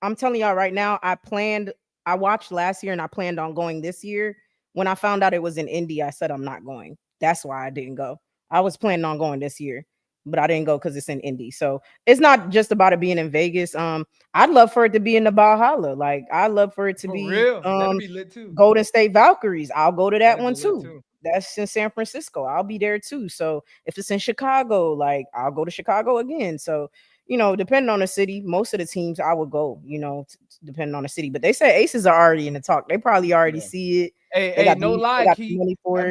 I'm telling y'all right now. I watched last year and I planned on going this year. When I found out it was in Indy, I said I'm not going. That's why I didn't go. I was planning on going this year, but I didn't go because it's in Indy. So it's not just about it being in Vegas. I'd love for it to be in the Valhalla. Like I'd love for it to be real. That'd be lit too. Golden State Valkyries. I'll go to that one too. That's in San Francisco. I'll be there too. So if it's in Chicago, like I'll go to Chicago again. So, you know, depending on the city, most of the teams I would go, you know, depending on the city. But they say Aces are already in the talk. They probably already see it. Hey, no lie, Key.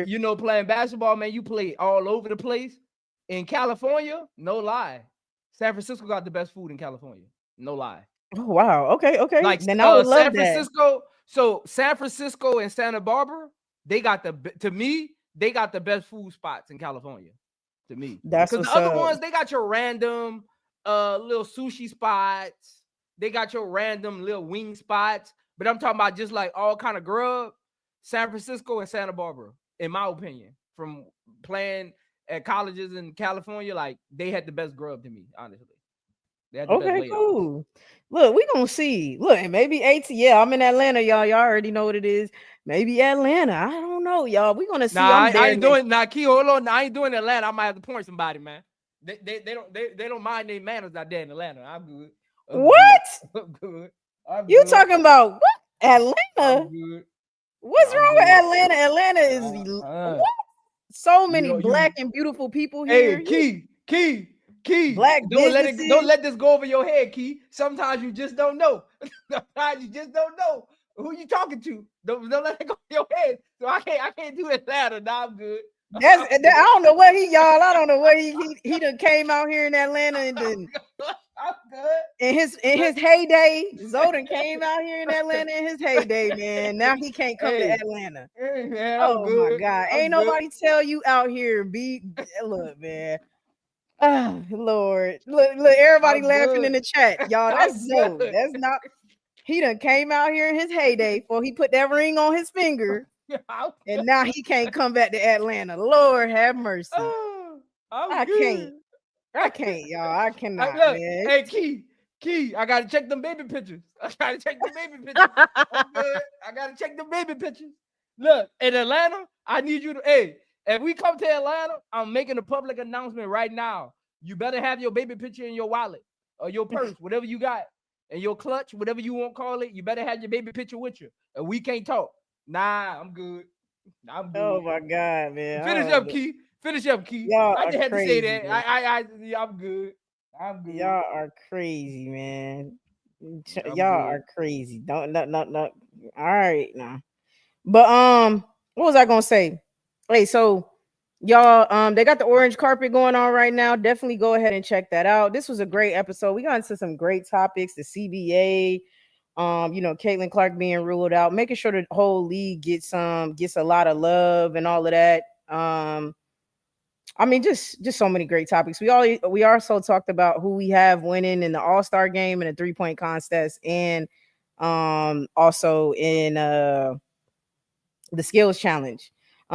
You know, playing basketball, man, you play all over the place. In California, no lie. San Francisco got the best food in California. No lie. Oh, wow. Okay. Like then I would love San Francisco. So San Francisco and Santa Barbara, they got the best food spots in California. To me, that's because the other ones they got your random little sushi spots. They got your random little wing spots. But I'm talking about just like all kind of grub. San Francisco and Santa Barbara, in my opinion, from playing at colleges in California, like they had the best grub to me, honestly. Okay, cool. Look, we gonna see. Look, and maybe I'm in Atlanta, y'all. Y'all already know what it is. Maybe Atlanta. I don't know, y'all. We gonna see. I ain't doing. Nah, Key, hold on. I ain't doing Atlanta. I might have to point somebody, man. They don't mind their manners out there in Atlanta. I'm good. What? I'm good. You talking about what? Atlanta? I'm good. What's wrong with Atlanta? Atlanta is what? So many black and beautiful people here. Hey, Key. Black don't let this go over your head, Key. Sometimes you just don't know. Sometimes you just don't know who you talking to. Don't let it go over your head. So I can't do Atlanta. Nah, I'm good. I don't know what I don't know what he done came out here in Atlanta and then I'm good. In his heyday, Zoden came out here in Atlanta in his heyday, man. Now he can't come to Atlanta. Hey, man, oh my God. Ain't nobody tell you out here look, man. Oh, Lord. Look, everybody laughing in the chat. Y'all, that's so. That's not. He done came out here in his heyday before he put that ring on his finger. And now he can't come back to Atlanta. Lord have mercy. I can't, y'all. I cannot, man. Hey, Key, I gotta check them baby pictures. I'm good. I gotta check them baby pictures. Look, in Atlanta, I need you to, if we come to Atlanta, I'm making a public announcement right now. You better have your baby picture in your wallet or your purse, whatever you got, and your clutch, whatever you want to call it. You better have your baby picture with you. And we can't talk. Nah, I'm good. Oh my God, man. Finish up, Key. Y'all I just had crazy, to say that. I'm good. Y'all are crazy, man. Y'all are crazy. Don't. All right, now. But what was I gonna say? Hey, so y'all, they got the orange carpet going on right now. Definitely go ahead and check that out. This was a great episode. We got into some great topics. The CBA, Caitlyn Clark being ruled out, making sure the whole league gets a lot of love and all of that. I mean, just so many great topics. We also talked about who we have winning in the All-Star game and the 3-point contest, and also in the skills challenge.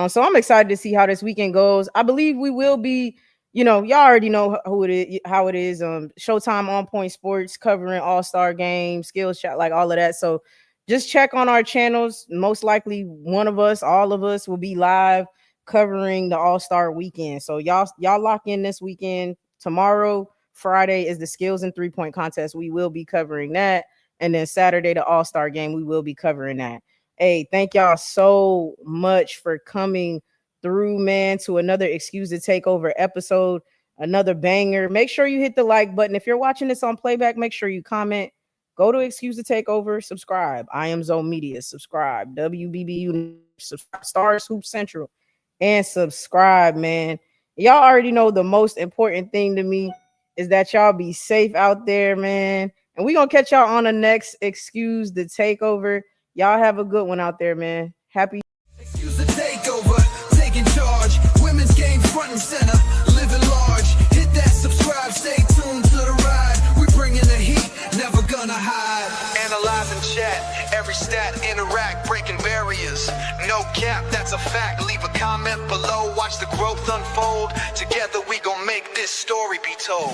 So I'm excited to see how this weekend goes. I believe we will be, y'all already know who it is, how it is. Showtime On Point Sports covering All-Star game, skills chat, like all of that. So just check on our channels. Most likely one of us, all of us will be live covering the All-Star weekend. So y'all lock in this weekend. Tomorrow, Friday, is the skills and 3-point contest. We will be covering that. And then Saturday, the All-Star game, we will be covering that. Hey, thank y'all so much for coming through, man, to another Excuse the Takeover episode, another banger. Make sure you hit the like button. If you're watching this on playback, make sure you comment. Go to Excuse the Takeover, subscribe. I Am Zone Media, subscribe. WBBU, subscribe. Stars Hoop Central, and subscribe, man. Y'all already know the most important thing to me is that y'all be safe out there, man. And we're going to catch y'all on the next Excuse the Takeover. Y'all have a good one out there, man. Happy. Excuse the Takeover, taking charge. Women's game front and center, living large. Hit that subscribe, stay tuned to the ride. We bringing the heat, never gonna hide. Analyzing chat, every stat, interact, breaking barriers. No cap, that's a fact. Leave a comment below, watch the growth unfold. Together we gon' make this story be told.